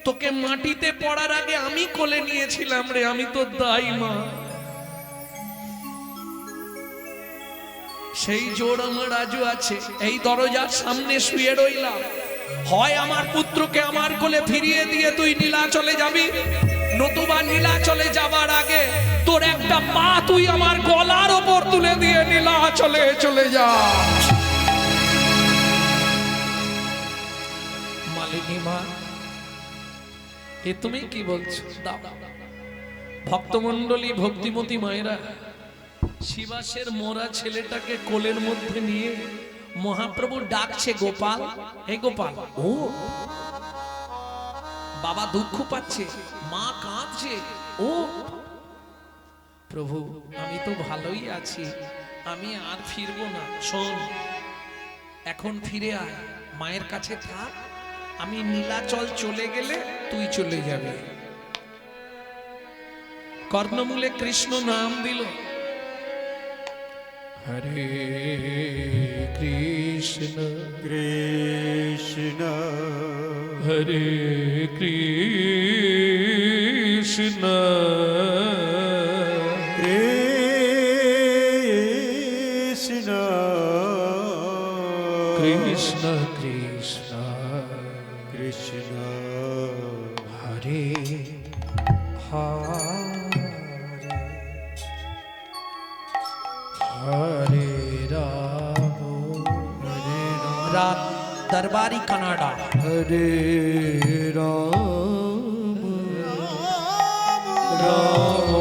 তোকে মাটিতে পড়ার আগে আমি কোলে নিয়েছিলাম রে, আমি তো দাই মা। সেই জোর আমার আজও আছে। এই দরজার সামনে শুয়ে রইলাম, হয় আমার পুত্রকে আমার কোলে ফিরিয়ে দিয়ে তুই নীলাচলে যাবি, নতুবা নীলাচলে যাবার আগে তোর একটা পা তুই আমার গলার ওপর তুলে দিয়ে নীলাচলে চলে যা। মালিনী মা, এ তুমি কি বলছো? দাও। ভক্তমণ্ডলী, ভক্তিমতী মায়েরা শিবাসের মোরা ছেলেটাকে কোলের মধ্যে নিয়ে মহাপ্রভু ডাকছে, গোপাল, হে গোপাল। ও বাবা দুঃখ পাচ্ছে, মা কাঁদছে। ও প্রভু, আমি তো ভালোই আছি, আমি আর ফিরবো না। শোন, এখন ফিরে আয়, মায়ের কাছে থাক, আমি নীলাচল চলে গেলে তুই চলে যাবে। কর্ণমূলে কৃষ্ণ নাম দিল, হরে কৃষ্ণ কৃষ্ণ হরে কৃষ্ণ কৃষ্ণ কৃষ্ণ কৃষ্ণ কৃষ্ণ হরে হরে हरे राम राम दरबारी कनाडा हरे राम राम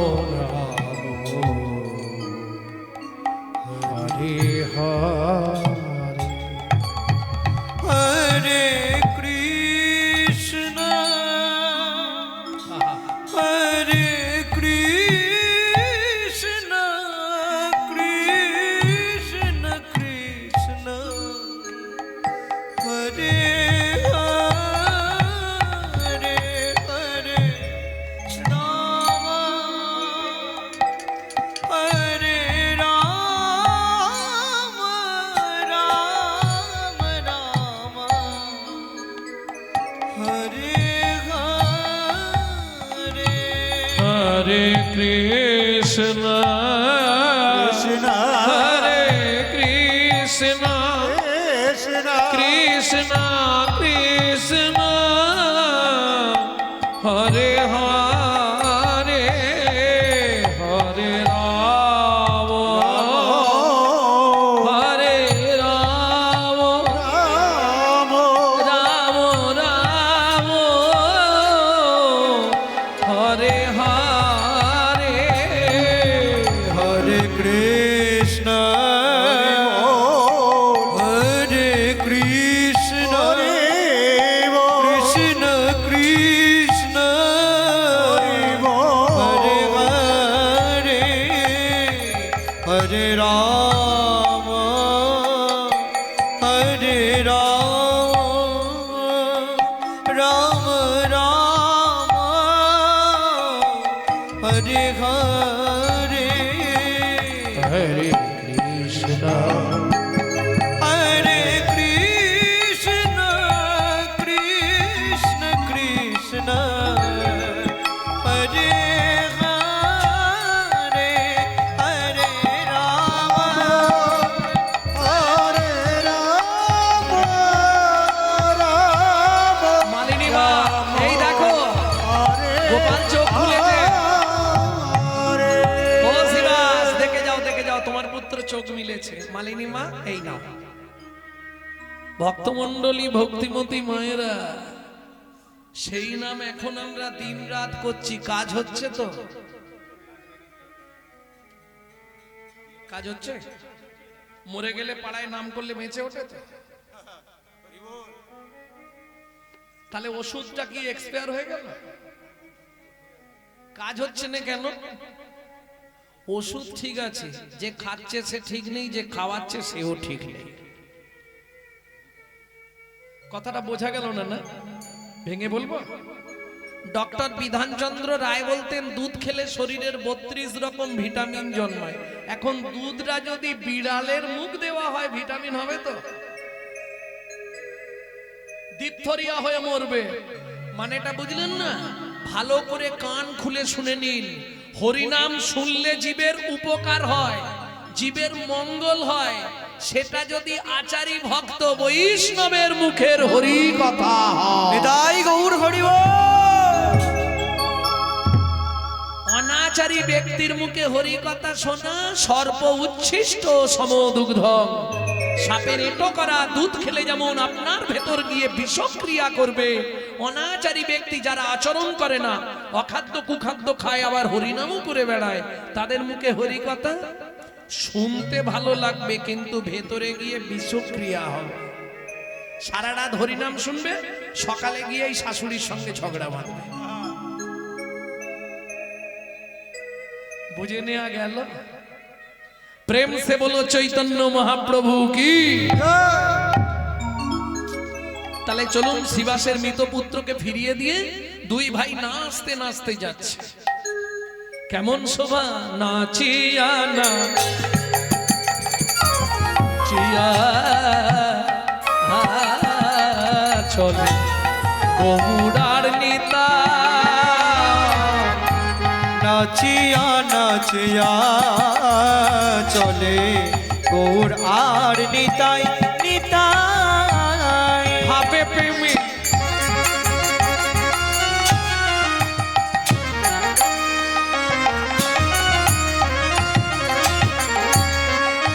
हरे हरे हरे कृष्ण हरे कृष्ण कृष्ण कृष्ण हरे हरे हरे राम हरे राम राम राम हरे हरे हरे कृष्ण कृष्ण हरे कृष्ण कृष्ण कृष्ण कृष्ण हरे हरे हरे राम हरे राम राम राम राम हरे हरे हरे कृष्ण हरे कृष्ण कृष्ण कृष्ण हरे हरे हरे राम हरे राम राम राम हरे हरे हरे कृष्ण हरे कृष्ण कृष्ण कृष्ण हरे हरे हरे राम राम মালিনী মা, এই দেখো গোপাল চোখ খুলেছে। ও শিবাস, দেখে যাও দেখে যাও, তোমার পুত্র চোখ মিলেছে। মালিনী মা, এই নাও। ভক্তমণ্ডলী, ভক্তিমতী মায়েরা, সেই নাম এখন আমরা দিন রাত করছি, কাজ হচ্ছে তো? কাজ হচ্ছে? মরে গেলে পাড়ায় নাম করলে বেঁচে ওঠে তো? তাহলে ওষুধটা কি এক্সপায়ার হয়ে গেল? কাজ হচ্ছে না কেন? ওষুধ ঠিক আছে, যে খাচ্ছে সে ঠিক নেই, যে খাওয়াচ্ছে সেও ঠিক নেই। কথাটা বোঝা গেল না? না ভেঙে বলবো? ডক্টর বিধানচন্দ্র রায় বলতেন, দুধ খেলে শরীরের 32 রকম ভিটামিন জন্মায়। এখন দুধটা যদি বিড়ালের মুখ দেওয়া হয়, ভিটামিন হবে তো? ডিপথরিয়া হয়ে মরবে। মানেটা বুঝলেন না? ভালো করে কান খুলে শুনে নিন। হরিনাম শুনলে জীবের উপকার হয়, জীবের মঙ্গল হয়। সেটা যদি আচারী ভক্ত বৈষ্ণবের মুখের হরি কথা হয়, নিতাই গৌর হরি বল। অনাচারী ব্যক্তির মুখে হরি কথা শোনা সর্প উচ্ছিষ্ট সমদুগ্ধ। সাপের এঁটো করা দুধ খেলে যেমন আপনার ভেতর গিয়ে বিষক্রিয়া করবে, অনাচারী ব্যক্তি যারা আচরণ করে না, অখাদ্য কুখাদ্য খায়, আবার হরিনামও করে বেড়ায়, তাদের মুখে হরি কথা শুনতে ভালো লাগবে কিন্তু ভেতরে গিয়ে বিষক্রিয়া হবে। সারা রাত হরিনাম শুনবে, সকালে গিয়ে এই শাশুড়ির সঙ্গে ঝগড়া বাঁধবে। বুঝে নেওয়া গেল? প্রেম সে বলো চৈতন্য মহাপ্রভু কি। তাহলে চলুন শিবাসের মৃত পুত্রকে ফিরিয়ে দিয়ে দুই ভাই নাচতে নাচতে যাচ্ছে। কেমন শোভা নাচিয়া না চিয়া চলে গৌরার নিতা। নাচিয়া নাচিয়া চলে গৌর আর নিতাই নিতাই। ভাবে প্রেমী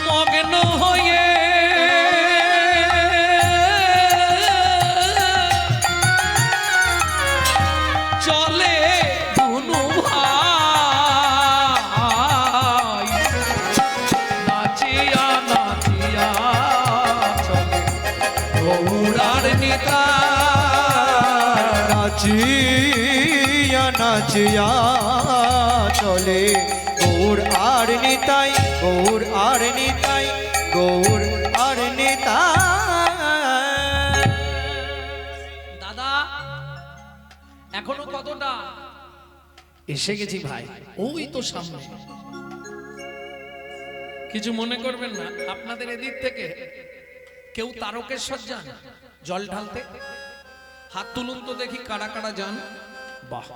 মগ্ন হয়ে চলে দুনু ভাই, নাচিয়া নাচিয়া চলে গৌরার নিতা। নাচিয়া নাচিয়া চলে গৌর আর নিতাই গৌর আর নিতাই গৌর আর নিতাই। দাদা এখনো কতটা? এসে গেছি ভাই, ওই তো সামনে। কিছু মনে করবেন না, আপনাদের এদিক থেকে কেউ তারকেশ্বর যান জল ঢালতে? হাত তুলুন তো দেখি কারা কারা যান। বাহ,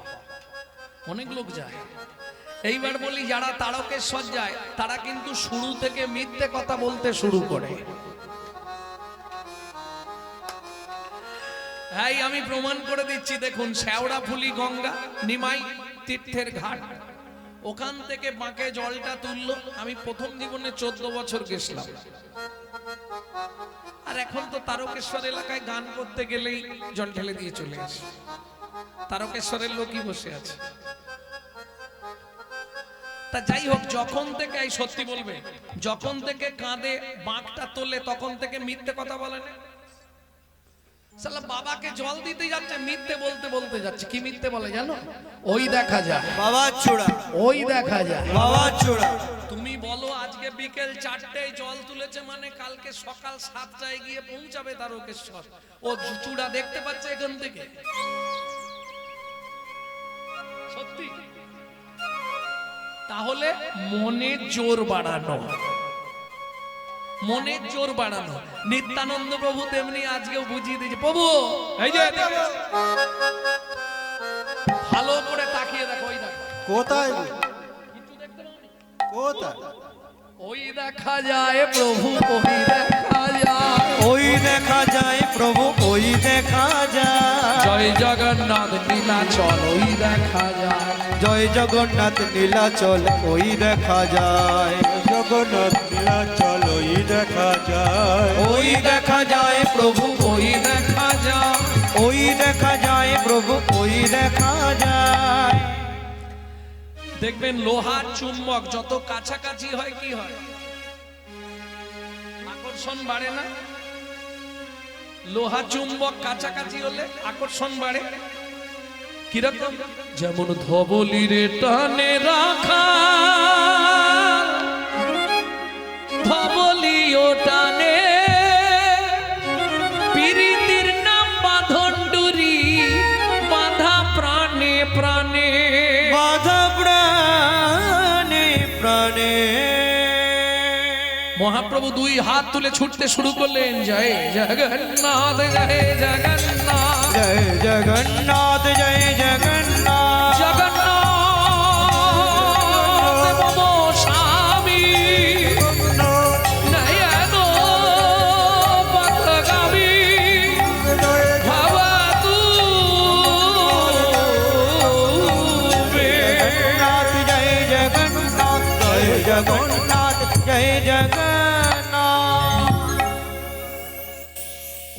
অনেক লোক যায়। এইবার বলি, যারা তারকেশ্বর যায় তারা কিন্তু শুরু থেকে মিথ্যে কথা বলতে শুরু করে। হ্যাঁ, আমি প্রমাণ করে দিচ্ছি। দেখুন, শেওড়াফুলি গঙ্গা নিমাই তীর্থের ঘাট, ওখান থেকে বাঁকে জলটা তুললো। আমি প্রথম জীবনে 14 বছর গেছিলাম। আর এখন তো তারকেশ্বর এলাকায় গান করতে গেলেই জল ঢেলে দিয়ে চলে আসে। তারকেশ্বরের লোকই বসে আছে। তা যাই হোক, যখন থেকে, এই সত্যি বলবে, যখন থেকে কাঁধে বাঁকটা তোলে তখন থেকে মিথ্যে কথা বলে না। সালা বাবাকে জল দিতে যাচ্ছে, মিথ্যে বলতে বলতে যাচ্ছে। কি মিথ্যে বলে জানো? ওই দেখা যায় বাবা চূড়া, ওই দেখা যায় বাবা চূড়া। তুমি বলো আজকে বিকেল 4টায় জল তুলেছে মানে কালকে সকাল 7টায় গিয়ে পৌঁছাবে তারকেশ্বর। ও চূড়া দেখতে পাচ্ছে এখান থেকে। সত্যি? তাহলে মনের জোর বাড়ানো, মনের জোর বাড়ানো। নিত্যানন্দ প্রভু তেমনি আজকেও বুঝিয়ে দিয়েছে। প্রভু এই যে ভালো করে তাকিয়ে দেখো, ওই দেখো। কোথায় কিছু দেখতে পাওনি? কোথায়? ওই দেখা যায় প্রভু, ওই দেখা যায়, ওই দেখা যায় প্রভু, ওই দেখা যায়। জয় জগন্নাথ নীলাচল, ওই দেখা যায়। জয় জগন্নাথ নীলাচল, ওই দেখা যায়। জগন্নাথ নীলাচল ওই দেখা যায়। ওই দেখা যায় প্রভু, ওই দেখা যায়। ওই দেখা যায় প্রভু, ওই দেখা যায়। দেখবেন লোহার চুম্বক যত কাছাকাছি হয় কি হয়? আকর্ষণ বাড়ে না? লোহা চুম্বক কাছাকাছি হলে আকর্ষণ বাড়ে। কিরকম? যেমন ধবলিরে টানে রাখা, ধবলিও টানে, প্রীতির নাম বাঁধন ডুরি, বাঁধা প্রাণে প্রাণে, বাধা প্রাণে প্রাণে। মহাপ্রভু দুই হাত তুলে ছুটতে শুরু করলেন। জয় জগন্নাথ, জয় জগন্নাথ, জয় জগন্নাথ, জয় জগন্নাথ। জগন্নাথ মম স্বামী, নয়ন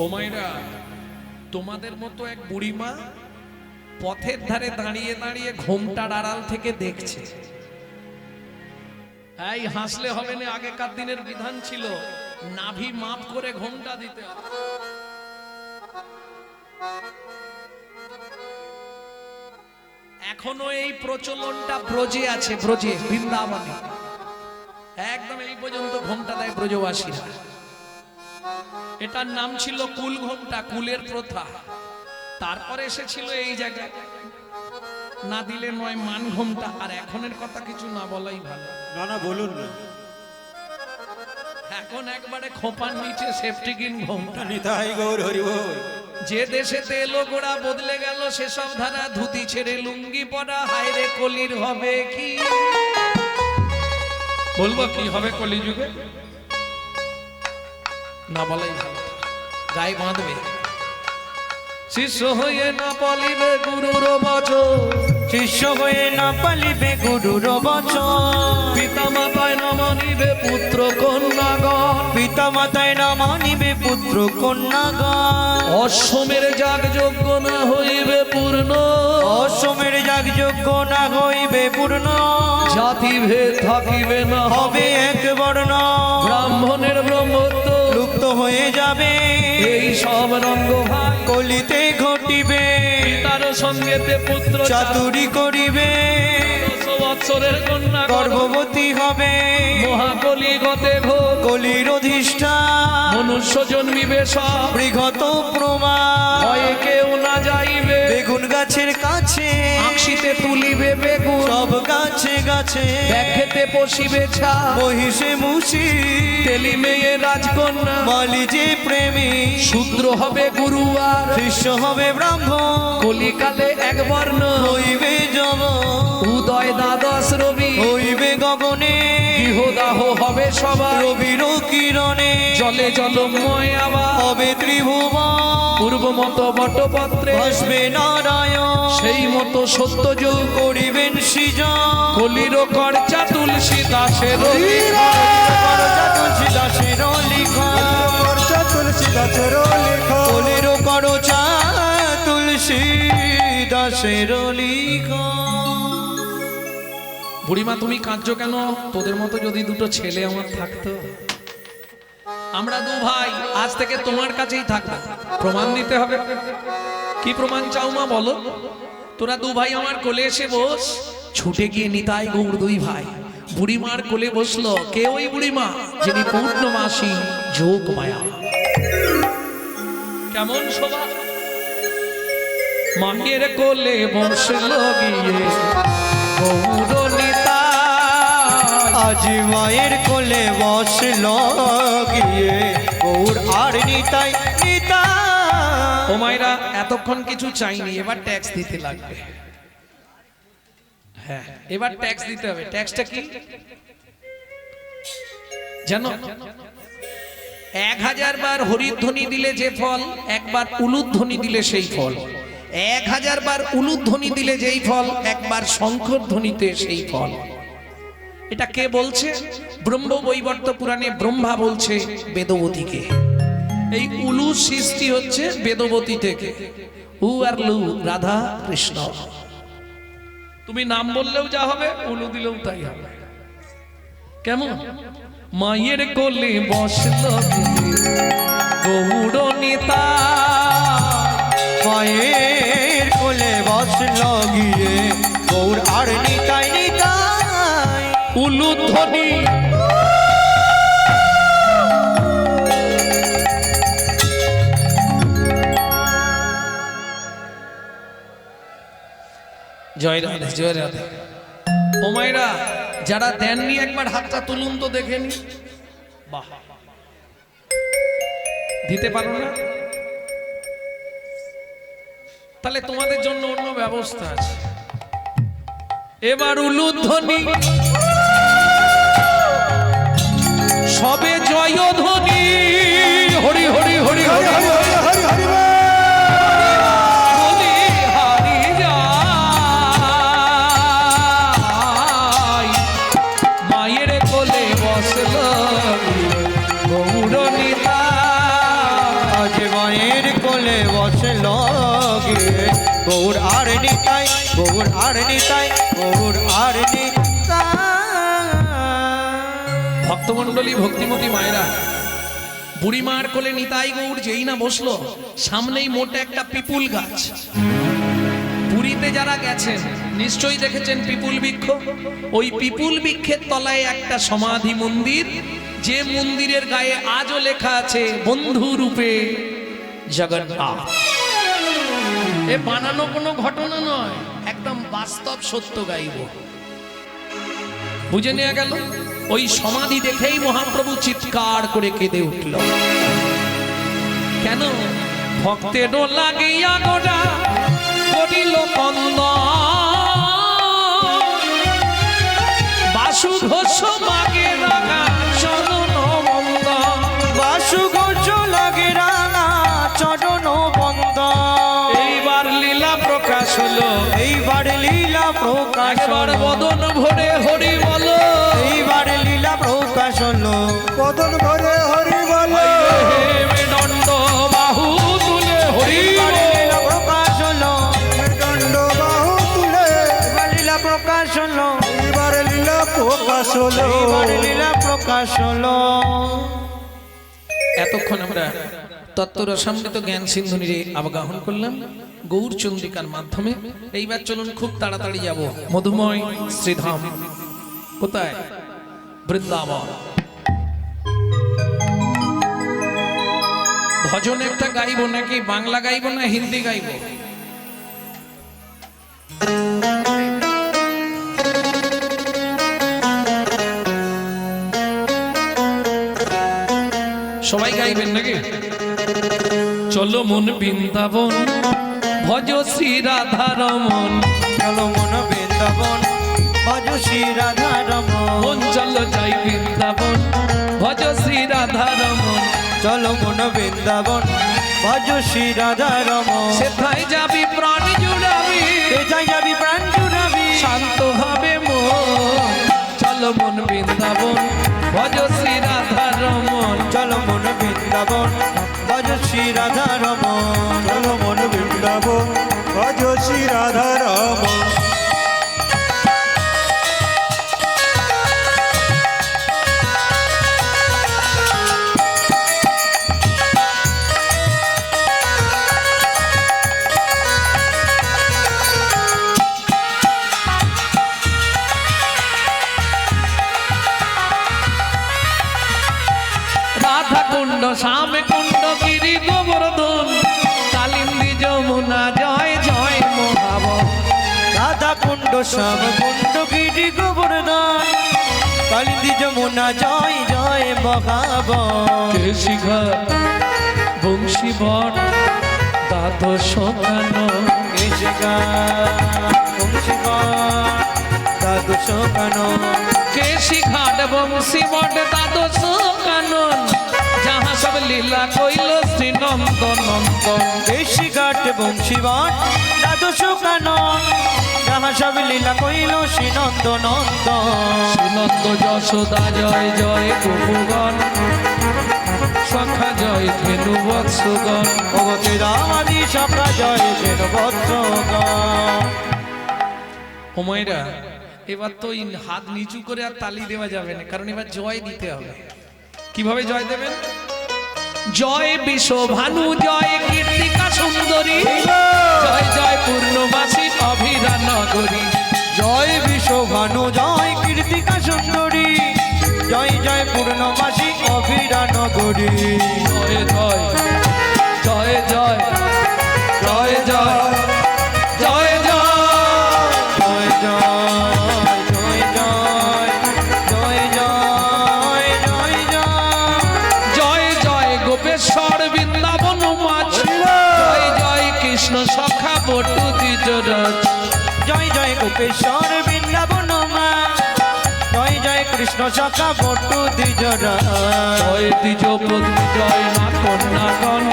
ও মায়েরা, তোমাদের মতো এক বুড়িমা পথের ধারে দাঁড়িয়ে দাঁড়িয়ে ঘোমটার আড়াল থেকে দেখছে। এই হাসলে হবে না, আগেকার দিনের বিধান ছিল নাভি মাপ করে ঘোমটা দিতে হবে। এখনো এই প্রচলনটা ব্রজে আছে, ব্রজে বৃন্দাবনে একদম এই পর্যন্ত ঘোমটা দেয় ব্রজবাসীরা। এটার নাম ছিল কুল ঘোমটা, কুলের প্রথা। তারপরে এসেছিল এই জায়গায় না দিলে নয় মান ঘোমটা। আর এখনের কথা কিছু না বলাই ভালো। না না, বলুন না। এখন একবারে খোপার নিচে সেফটিকিন ঘোমটা। নিতাই গৌর হরি বল। যে দেশেতে এলো গোড়া বদলে গেল সেসব ধারা, ধুতি ছেড়ে লুঙ্গি পরা, হায়রে কলির হবে কি। বলবো কি হবে কলিযুগে, না বলাই ভালো, গায়ে বাঁধবে। শিষ্য হয়ে না পালিবে গুরুর বচন, শিষ্য হয়ে না পালিবে গুরুর বচন, পিতা মাতায় না মানিবে পুত্র কন্যাগণ, পিতা মাতায় না মানিবে পুত্র কন্যাগণ, অশ্বমের যাগ যজ্ঞ না হইবে পূর্ণ, অশ্বমের যাগযজ্ঞ না হইবে পূর্ণ, জাতি ভেদ থাকিবে না হবে এক বর্ণ, ব্রাহ্মণের ব্রহ্মত্ব লুপ্ত হয়ে যাবে, এই সব রঙ্গ ভাই কলিতে ঘটিবে, পিতার সঙ্গেতে পুত্র চাতুরি করিবে, ১০ বৎসরের কন্যা গর্ভবতী হবে, মহাকলি গতে ঘোর, কলির অধিষ্ঠান, মনুষ্য জন্মিবে সব, বৃহৎ প্রমাণ, ভয়ে কেউ না যাইবে, বেগুন গাছের কাছে আঁকশিতে তুলিবে বেগুন, সব গাছে গাছে ব্যাঘেতে পশিবে ছা, মহিষে মুষি তেলি মেয়ে রাজকন্যা, মালি যে প্রেমী, শূদ্র হবে গুরু আর শিষ্য হবে ব্রাহ্মণ, কলিকালে এক বর্ণ, হইবে যম, উদয় দ্বাদশ রবি, হইবে গগনে, গৃহদাহ হবে সবার, রবির কিরণে, জলে জলময় আবার, হবে ত্রিভুবন, পূর্ব মতো বটপত্রে আসবে নারায়ণ, সেই মতো সত্য যুগ, করিবেন সৃজন, কলির কর্চা তুলসী দাসের তুলসী দাসের লিখন, খরচা তুলসী গাছের লেখা। কলির করচা তুলসী দাসের লিখন। বুড়িমা তুমি কাঁদছো কেন? তোদের মতো যদি দুটো ছেলে আমার থাকতো। আমরা দু ভাই আজ থেকে তোমার কাছেই থাকবো। প্রমাণ দিতে হবে। কি প্রমাণ চাও মা বলো? তোরা দু ভাই আমার কোলে এসে বস। ছুটে গিয়ে নিতাই গৌর দুই ভাই বুড়িমার কোলে বসলো। কে ওই বুড়িমা? যিনি পূর্ণমাসী যোগ মায়া। কেমন শোভা! মায়ের কোলে বসলো গিয়ে গৌর নিতাই। আজ মায়ের কোলে বসল গিয়ে গৌর আর নিতাই নিতাই। ও মায়েরা, এতক্ষণ কিছু চাইনি, এবার ট্যাক্স দিতে লাগবে। হ্যাঁ, এবার ট্যাক্স দিতে হবে। ট্যাক্সটা কি জানো? 1000 বার হরিধ্বনি দিলে যে ফল, একবার উলুধ্বনি দিলে সেই ফল। 1000 বার উলুধ্বনি দিলে যেই ফল, একবার শঙ্খর ধ্বনিতে সেই ফল। এটা কে বলছে? ব্রহ্ম বৈবর্ত পুরাণে ব্রহ্মা বলছে বেদবতীকে। এই উলু সৃষ্টি হচ্ছে বেদবতী থেকে। উ আর লু, রাধা কৃষ্ণ। তুমি নাম বললেও যা হবে, উলু দিলেও তাই হবে। কেমন? মায়ের কোলে বসলো গৌর নিতাই। মায়ের কোলে বসল গিয়ে গৌর আর নিতাই নিতাই। উলুধ্বনি জয় রাধে, জয় রাধে। ও মায়েরা, যারা দেননি একবার হাতটা তুলুন তো দেখেনি। বাহ, দিতে পারো না? তাহলে তোমাদের জন্য অন্য ব্যবস্থা আছে। এবার উলুধ্বনি, সবে জয়ধ্বনি। হরি হরি হরি হরি হরি হরি হরি হরি বল। বলি হারি যাই। মায়ের কোলে বসল গৌর নিতাই। আজ মায়ের বলে বসে লগে গৌর আর নিতাই গৌর আর নিতাই গৌর আর নিতাই। ভক্তমণ্ডলী ভক্তিমতী মায়েরা, বুড়িমার কোলে নিতাই গৌর যেই না বসলো, সামনেই মোটা একটা পিপুল গাছ। পুরীতে যারা গেছেন নিশ্চয়ই দেখেছেন পিপুল বৃক্ষ। ওই পিপুল বৃক্ষের তলায় একটা সমাধি মন্দির, যে মন্দিরের গায়ে আজও লেখা আছে বন্ধু রূপে জগন্নাথ। এ বানানো কোনো ঘটনা নয়, একদম বাস্তব সত্য গাইব। বুঝে নেওয়া গেল? ওই সমাধি দেখেই মহাপ্রভু চিৎকার করে কেঁদে উঠল। কেন? ভক্তের লাগিয়া গোড়া করিল কন্দ, বাসু ঘোষ মাগে রাগা চরণ বন্দ, বাসু ঘোষ লাগে রাঙা চরণ বন্দ। এইবার লীলা প্রকাশ হলো, এইবার লীলা প্রকাশ একবার হলো, বদন ভরে হরি বলো, এইবার লীলা প্রকাশ হলো। বদন ভরে হরি বলে হে দণ্ড বাহু তুলে হরি এইবার বলো। লীলা প্রকাশ হলো, দণ্ড বাহু তুলে এইবার লীলা প্রকাশ হলো, এবার লীলা প্রকাশ হলো। এইবার লীলা প্রকাশ হলো। এতক্ষণ আমরা তত্ত্বরসামৃত জ্ঞান সিন্ধুনিরে আবগাহন করলাম গৌর চন্দ্রিকার মাধ্যমে। এইবার চলুন খুব তাড়াতাড়ি যাব মধুময় শ্রীধাম। কোথায়? বৃন্দাবন। ভজন একটা গাইব নাকি বাংলা গাইব না হিন্দি গাইব? সবাই গাইবেন নাকি? চলো মন বৃন্দাবন ভজ শ্রী রাধা রমন, চলো মন বৃন্দাবন ভজ শ্রী রাধা রমন। মন চলো যাই বৃন্দাবন ভজ শ্রী রাধা রমন, চলো মন বৃন্দাবন ভজ শ্রী রাধা রমন। সেথায় যাবি প্রাণ জুড়াবি, কোথায় যাবি প্রাণ জুড়াবি, শান্ত হবে মন। চলো মন বৃন্দাবন ভজ শ্রী রাধা রমন, চলো মন বৃন্দাবন ভজ শ্রী রাধা রমন। চলো মন বৃন্দাবন ভজ শ্রী রাধা রমন। রাধা কুণ্ড শ্যাম কুণ্ড গিরি গোবর্ধন, কালিন্দী যমুনা জয় জয় মহাবন। রাধা কুণ্ড শ্যাম কুণ্ড গিরি গোবর্ধন, কালিন্দী যমুনা জয় জয় মহাবন। কেশিঘাট বংশী বট দ্বাদশ কানন, কেশিঘাট বংশী বট দ্বাদশ কানন, যাহা সব লীলা কইল শ্রী নন্দ নন্দন। কেশিঘাট বংশীবন দ্বাদশ কানন, যাহা সব লীলা কইল শ্রী নন্দ নন্দন। শ্রীনন্দ যশোদা জয় জয় গোপগণ, সখা জয় ধেনু বৎসগণ। ভগবতী রামাদি সখা জয় ধেনু বৎসগণ। ওমাইরা, এবার তো এই হাত নিচু করে আর তালি দেওয়া যাবে না, কারণ এবার জয় দিতে হবে। কিভাবে জয় দেবেন? জয় বিশ্ব ভানু জয় কীর্তিকা সুন্দরী, জয় জয় পূর্ণবাসী অভিরা নগরী। জয় বিশ্বভানু জয় কীর্তিকা সুন্দরী, জয় জয় পূর্ণমাসী অভিরা নগরী। জয় জয় জয় জয় জয় জয় জয় জয় জয় জয় জয় জয় জয় জয় জয় জয়। জয় জয় গোপেশ্বর বৃন্দাবন মাছ, জয় জয় কৃষ্ণ সখা বটু দ্বিজরথ। জয় জয় গোপেশ্বর বৃন্দাবন মা, জয় জয় কৃষ্ণ সখা বটু দ্বিজরা। জয় দ্বিজ পত্নী জয় না কন্যাগণ,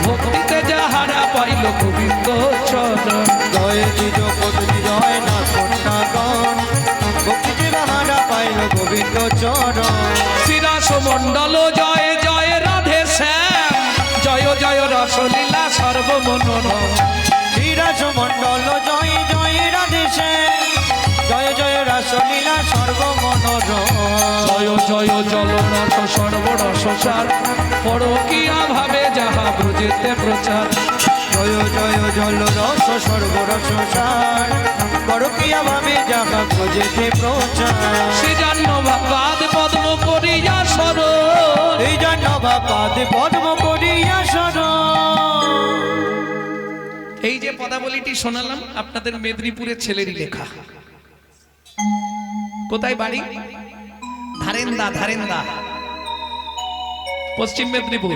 ভক্তিতে যাহারা পাইল গোবিন্দ চরণ। জয় দ্বিজ পত্নী জয় না কন্যাগণ, ভক্তি যাহারা পাইল গোবিন্দ চরণ। শ্রীরাস মণ্ডল জয় জয় রাধে শ্যাম, জয় জয় রসলীলা সর জয় জলরস সর্বরসার পরকীয়া ভাবে যাহা ব্রজেতে প্রচার। জয় জয় জল রস সর্বরস সার পরকীয়া ভাবে যাহা খোঁজেতে প্রচার। সে জান্ন পাদ পদ্ম করিয়া সর, এই জন্য পাদে পদ্ম করিয়া সর। এই যে পদাবলীটি শোনালাম আপনাদের মেদিনীপুরের ছেলেরই লেখা। কোথায় বাড়ি? ধারেন্দা, ধারেন্দা, পশ্চিম মেদিনীপুর।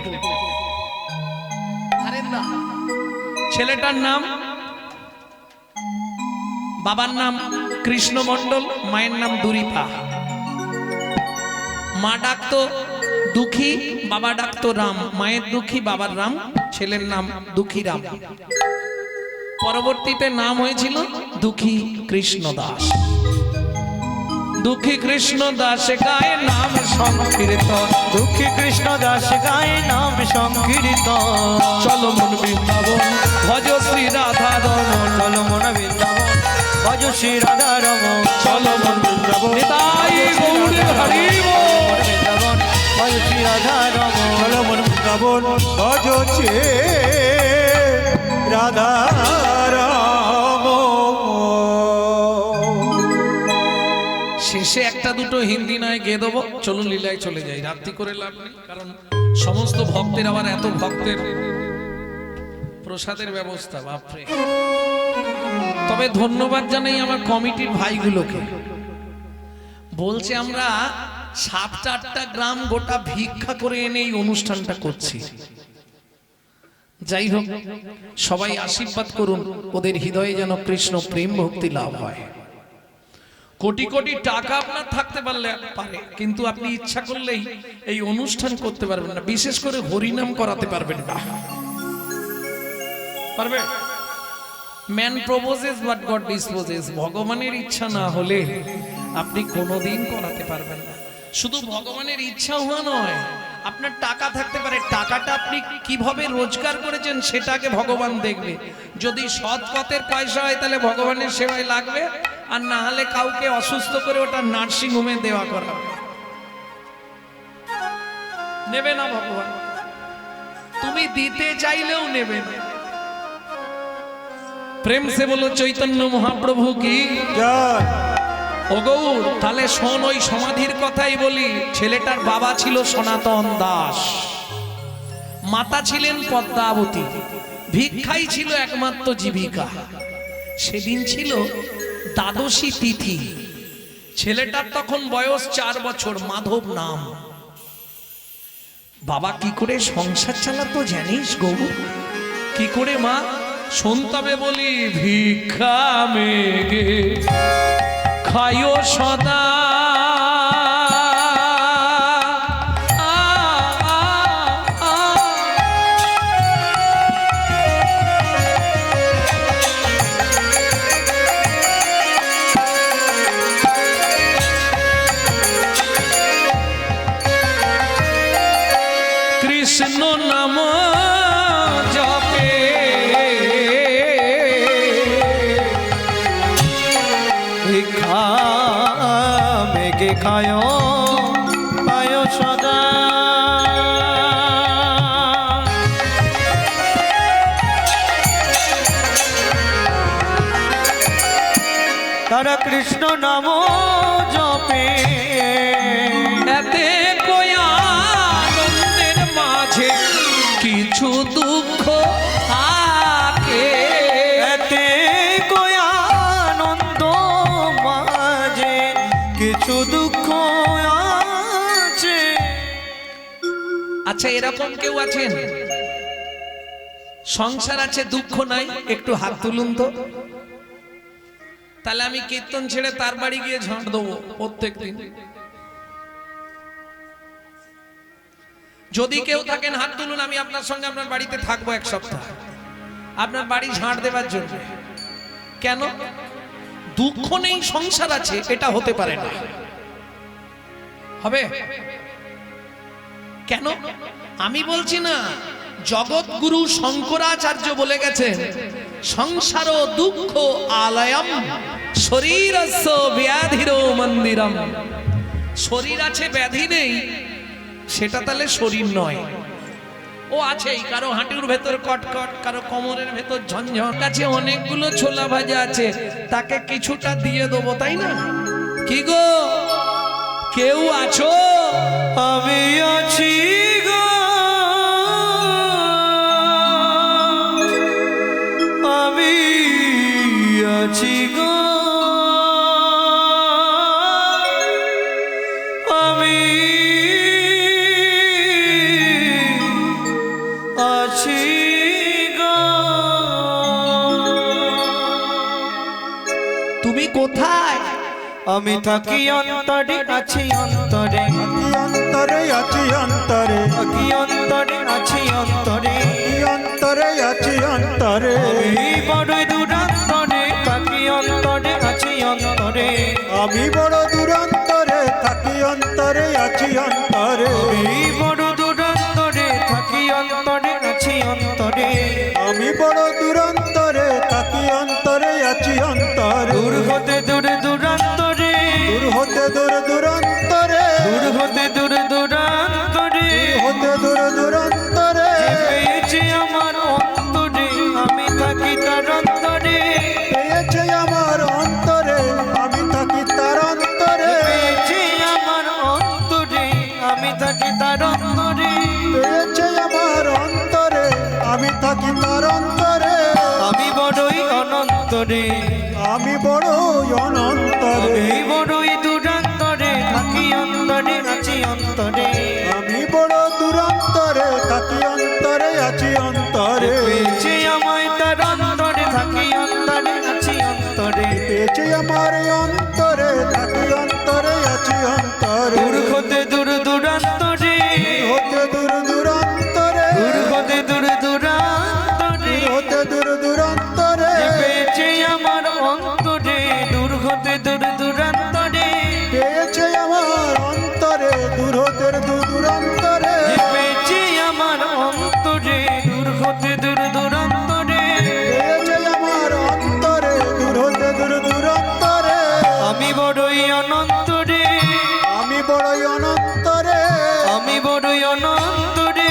ধারেন্দা। ছেলেটার নাম, বাবার নাম কৃষ্ণ মণ্ডল, মায়ের নাম দুরিপা। মা ডাকতো দুঃখী, বাবা ডাকতো রাম। মায়ের দুঃখী, বাবার রাম, ছেলের নাম দুঃখী রাম। পরবর্তীতে নাম হয়েছিল দুঃখী কৃষ্ণ দাস। দুঃখী কৃষ্ণ দাস গায়ে নাম সংকীর্তন, দুঃখী কৃষ্ণ দাস গায়ে নাম সংকীর্তন। চলো মন বৃন্দাবন ভজ শ্রী রাধা রমন, চলো মন বৃন্দাবন ভজ শ্রী রাধা রমন। চলো মন বৃন্দাবন নিতাই গৌর হরি বল। বৃন্দাবন ভজ শ্রী রাধা রমন। চলো মন বৃন্দাবন ভজ শ্রী রাধা রাম। শেষে একটা দুটো হিন্দি নয় গেয়ে দেবো, চলুন লীলায় চলে যাই। রাত্রি করে লাভ নেই, কারণ সমস্ত ভক্তের আবার এত ভক্তের প্রসাদের ব্যবস্থা, বাপরে। তবে ধন্যবাদ জানাই আমার কমিটির ভাইগুলোকে। বলছে আমরা 7-8টা গ্রাম গোটা ভিক্ষা করে এনে এই অনুষ্ঠানটা করছি। যাই হোক, সবাই আশীর্বাদ করুন, ওদের হৃদয়ে যেন কৃষ্ণ প্রেম ভক্তি লাভ হয়। কোটি কোটি টাকা আপনার থাকতে পারে, কিন্তু আপনি ইচ্ছা করলেই এই অনুষ্ঠান করতে পারবেন না, বিশেষ করে হরিনাম করাতে পারবেন না। পারবে? Man proposes but god disposes. ভগবানের ইচ্ছা না হলে আপনি কোনোদিন করাতে পারবেন না। শুধু ভগবানের ইচ্ছা হওয়া নয়, আপনার টাকা থাকতে পারে, টাকাটা আপনি কিভাবে রোজগার করেছেন সেটাকে ভগবান দেখবে। যদি সৎ পথের পয়সা হয় তাহলে ভগবানের সেবায় লাগবে, আর না হলে কাউকে অসুস্থ করে ওটা নার্সিং হোমে দেওয়া করা নেবে না ভগবান। তুমি দিতে চাইলেও নেবে না। প্রেম সে বলো চৈতন্য মহাপ্রভু কি জয়। ও গৌর। তাহলে শোন, ওই সমাধির কথাই বলি। ছেলেটার বাবা ছিল সনাতন দাস, মাতা ছিলেন পদ্মাবতী, ভিক্ষাই ছিল একমাত্র জীবিকা। সেদিন ছিল দ্বাদশী তিথি। ছেলেটার তখন বয়স 4 বছর, মাধব নাম। বাবা কি করে সংসার চালাতো জানিস গৌর? কি করে মা? শুনতে বলি, ভিক্ষা মেগে খায়ো সদা, কৃষ্ণ নাম জপে ভিক্ষা মেঘে খায় পায় সদা। তারা কৃষ্ণ নাম জপে, এতে কই আনন্দের মাঝে কিছু দুঃখ থাকে। এতে কই আনন্দ মাঝে কিছু দুঃখ আছে। আচ্ছা, এরকম কেউ আছেন সংসার আছে দুঃখ নাই? একটু হাত তুলুন তো। তাহলে আমি কীর্তন ছেড়ে তার বাড়ি গিয়ে ঝাঁট দেবো প্রত্যেকদিন। যদি কেউ থাকেন হাত তুলুন, আমি আপনার সঙ্গে আপনার বাড়িতে থাকবো 1 সপ্তাহ, আপনার বাড়ি ঝাঁট দেবার জন্য। কেন? দুঃখ নেই সংসার আছে, এটা হতে পারে না। হবে? কেন? আমি বলছি না, জগৎগুরু শঙ্করাচার্য বলে গেছেন, সংসার দুঃখ আলয়ম শরীরস্য ব্যাধিরো মন্দিরম। শরীর আছে ব্যাধি নেই, সেটা তাহলে শরীর নয়। ও আছেই, কারো হাঁটুর ভেতর কটকট, কারো কোমরের ভেতর ঝনঝন, কাছে অনেকগুলো ছোলা ভাজা আছে, তাকে কিছুটা দিয়ে দেবো, তাই না? কি গো, কেউ আছো? আমি আছি গো, আমি আছি গো, আমি আছি গো। তুমি কোথায়? আমি থাকি অন্তরে, আছি অন্তরে, অন্তরে আছি অন্তরে, থাকি অন্তরে, আছি অন্তরে, অন্তরে আছি অন্তরে, আমি বড় দূরান্তরে, থাকি অন্তরে, আছি অন্তরে, আমি বড় দূরান্তরে থাকি অন্তরে আছি অন্তরে, আমি বড় দূরান্তরে, থাকি অন্তরে, আছি অন্তরে, আমি বড় দূরান্তরে থাকি অন্তরে আছি অন্তরে, দূর হতে দূর দূরান্তরে, দূর হতে দূর দূরান্তরে, দূর হতে দূর দূরান্তরে, হতে দূর দূরান্তরে, যে পেয়েছে আমার অন্তরে, আমি থাকি তার অন্তরে, পেয়েছে আমার অন্তরে আমি থাকি তার অন্তরে, পেয়েছে আমার অন্তরে, আমি থাকি তার অন্তরে, পেয়েছে আমার অন্তরে আমি থাকি তার অন্তরে, আমি বড়ই অনন্তরে, আমি বড় অনন্তরে, আমি বড়ই দূরান্তরে, থাকি অন্তরে, আছি অন্তরে, আমি বড় দূরান্তরে থাকি অন্তরে আছি অন্তরে, পেয়েছে আমায় তার অন্তরে, থাকি অন্তরে, আছি অন্তরে, পেয়েছে আমার অন্তরে থাকি অন্তরে আছি অন্তরে, দূর হতে দূর দূরান্তরে, হতে দূর দূরান্তরে, দূর হতে দূর দূরান্তরে, হতে দূর দূরান্তরে, যে পেয়েছে আমার অন্তরে, দূর হতে দূর দূরান্তরে, পেয়েছে আমার অন্তরে দূর হতে দূর দূরান্তরে, যে পেয়েছে আমার অন্তরে, দূর হতে দূর দূরান্তরে, পেয়েছে আমার অন্তরে দূর হতে দূর দূরান্তরে, আমি বড়ই অনন্তরে, আমি বড়ই অনন্তরে, আমি বড়ই অনন্তরে,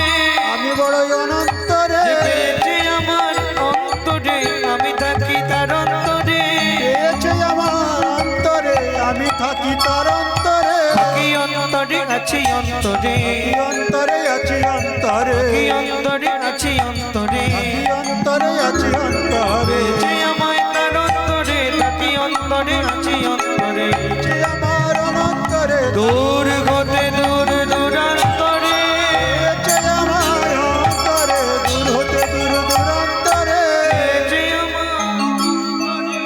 আমি বড়ই অনন্তরে, যে পেয়েছে আমার অন্তরে, আমি থাকি তার অন্তরে, পেয়েছে আমার অন্তরে আমি থাকি তার অন্তরে, থাকি অন্তরে, আছি অন্তরে, থাকি অন্তরে আছি অন্তরে, থাকি অন্তরে, আছি অন্তরে, থাকি অন্তরে আছি অন্তরে, পেয়েছে আমায় তার অন্তরে, থাকি অন্তরে, আছি অন্তরে, পেয়েছে আমার অনন্তরে, দূর হতে দূর দূরান্তরে, পেয়েছে আমার অন্তরে দূর হতে দূর দূরান্তরে, পেয়েছে আমার অন্তরে।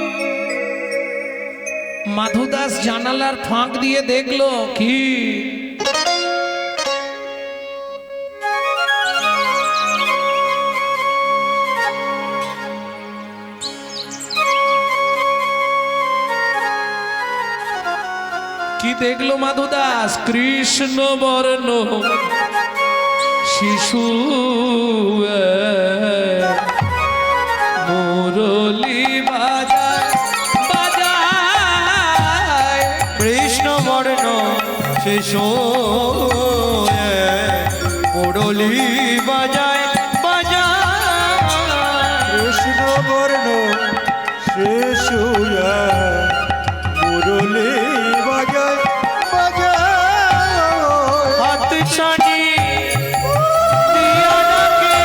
মাধুদাস জানালার ফাঁক দিয়ে দেখলো কি কি দেখলো মাধুদাস? কৃষ্ণ বর্ণ শিশু মুরলি বাজায় বাজায়, কৃষ্ণ বর্ণ শিশু মুরলি বাজায় বাজায়, কৃষ্ণ বর্ণ শিশু মুরলি বাজায় বাজায়, হাত ছানি দিয়া ডাকে,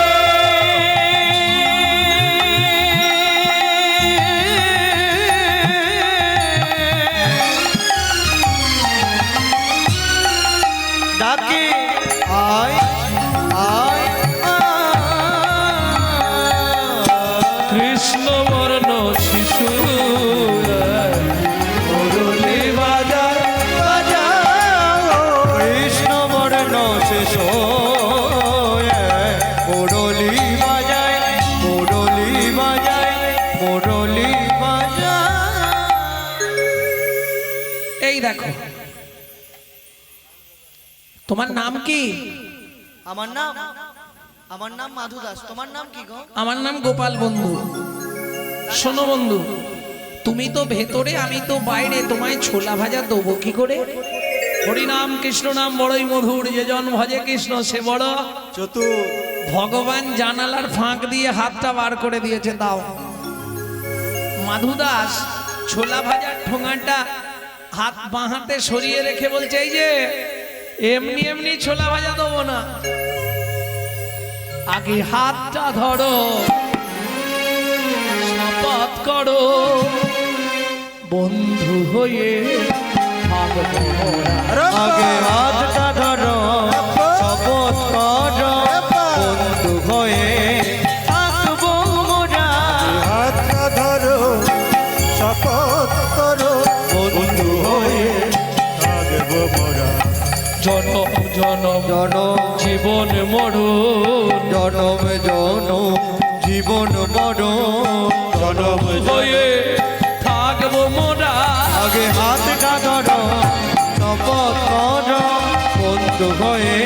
ডাকে আয় আয় কৃষ্ণ বর্ণ শিশু মুরলি বাজায় বাজায়, কৃষ্ণ বর্ণ শিশু মুরলি বাজায়, মুরলি বাজায়, মুরলি বাজায়। এই দেখো, তোমার নাম কি? আমার নাম মাধু দাস। তোমার নাম কি গো? আমার নাম গোপাল বন্ধু। শোনো বন্ধু, তুমি তো ভেতরে, আমি তো বাইরে, তোমায় ছোলা ভাজা দেবো কি করে? হরিনাম কৃষ্ণ নাম বড়ই মধুর, যে জন ভজে কৃষ্ণ সে বড় চতুর। ভগবান জানালার ফাঁক দিয়ে হাতটা বার করে দিয়েছে, দাও। মাধু দাস ছোলা ভাজার ঠোঙাটা হাত বাঁ হাতে সরিয়ে রেখে বলছে, এই যে এমনি এমনি ছোলা ভাজা দেবো না, আগে হাতটা ধরো, শপথ করো, বন্ধু হয়ে থাকবো মোরা। আরে আগে বাবা! হাতটা ধরো, শপথ করো, বন্ধু হয়ে থাকবো মোরা। হাতটা ধরো, শপথ করো, বন্ধু হয়ে থাকবো মোরা। জনম জনম জনম জীবন মরণ জনম জনম জীবন মরণ জনম হয়ে থাকবো মোরা। আগে হাতটা ধরো, শপথ করো, বন্ধু হয়ে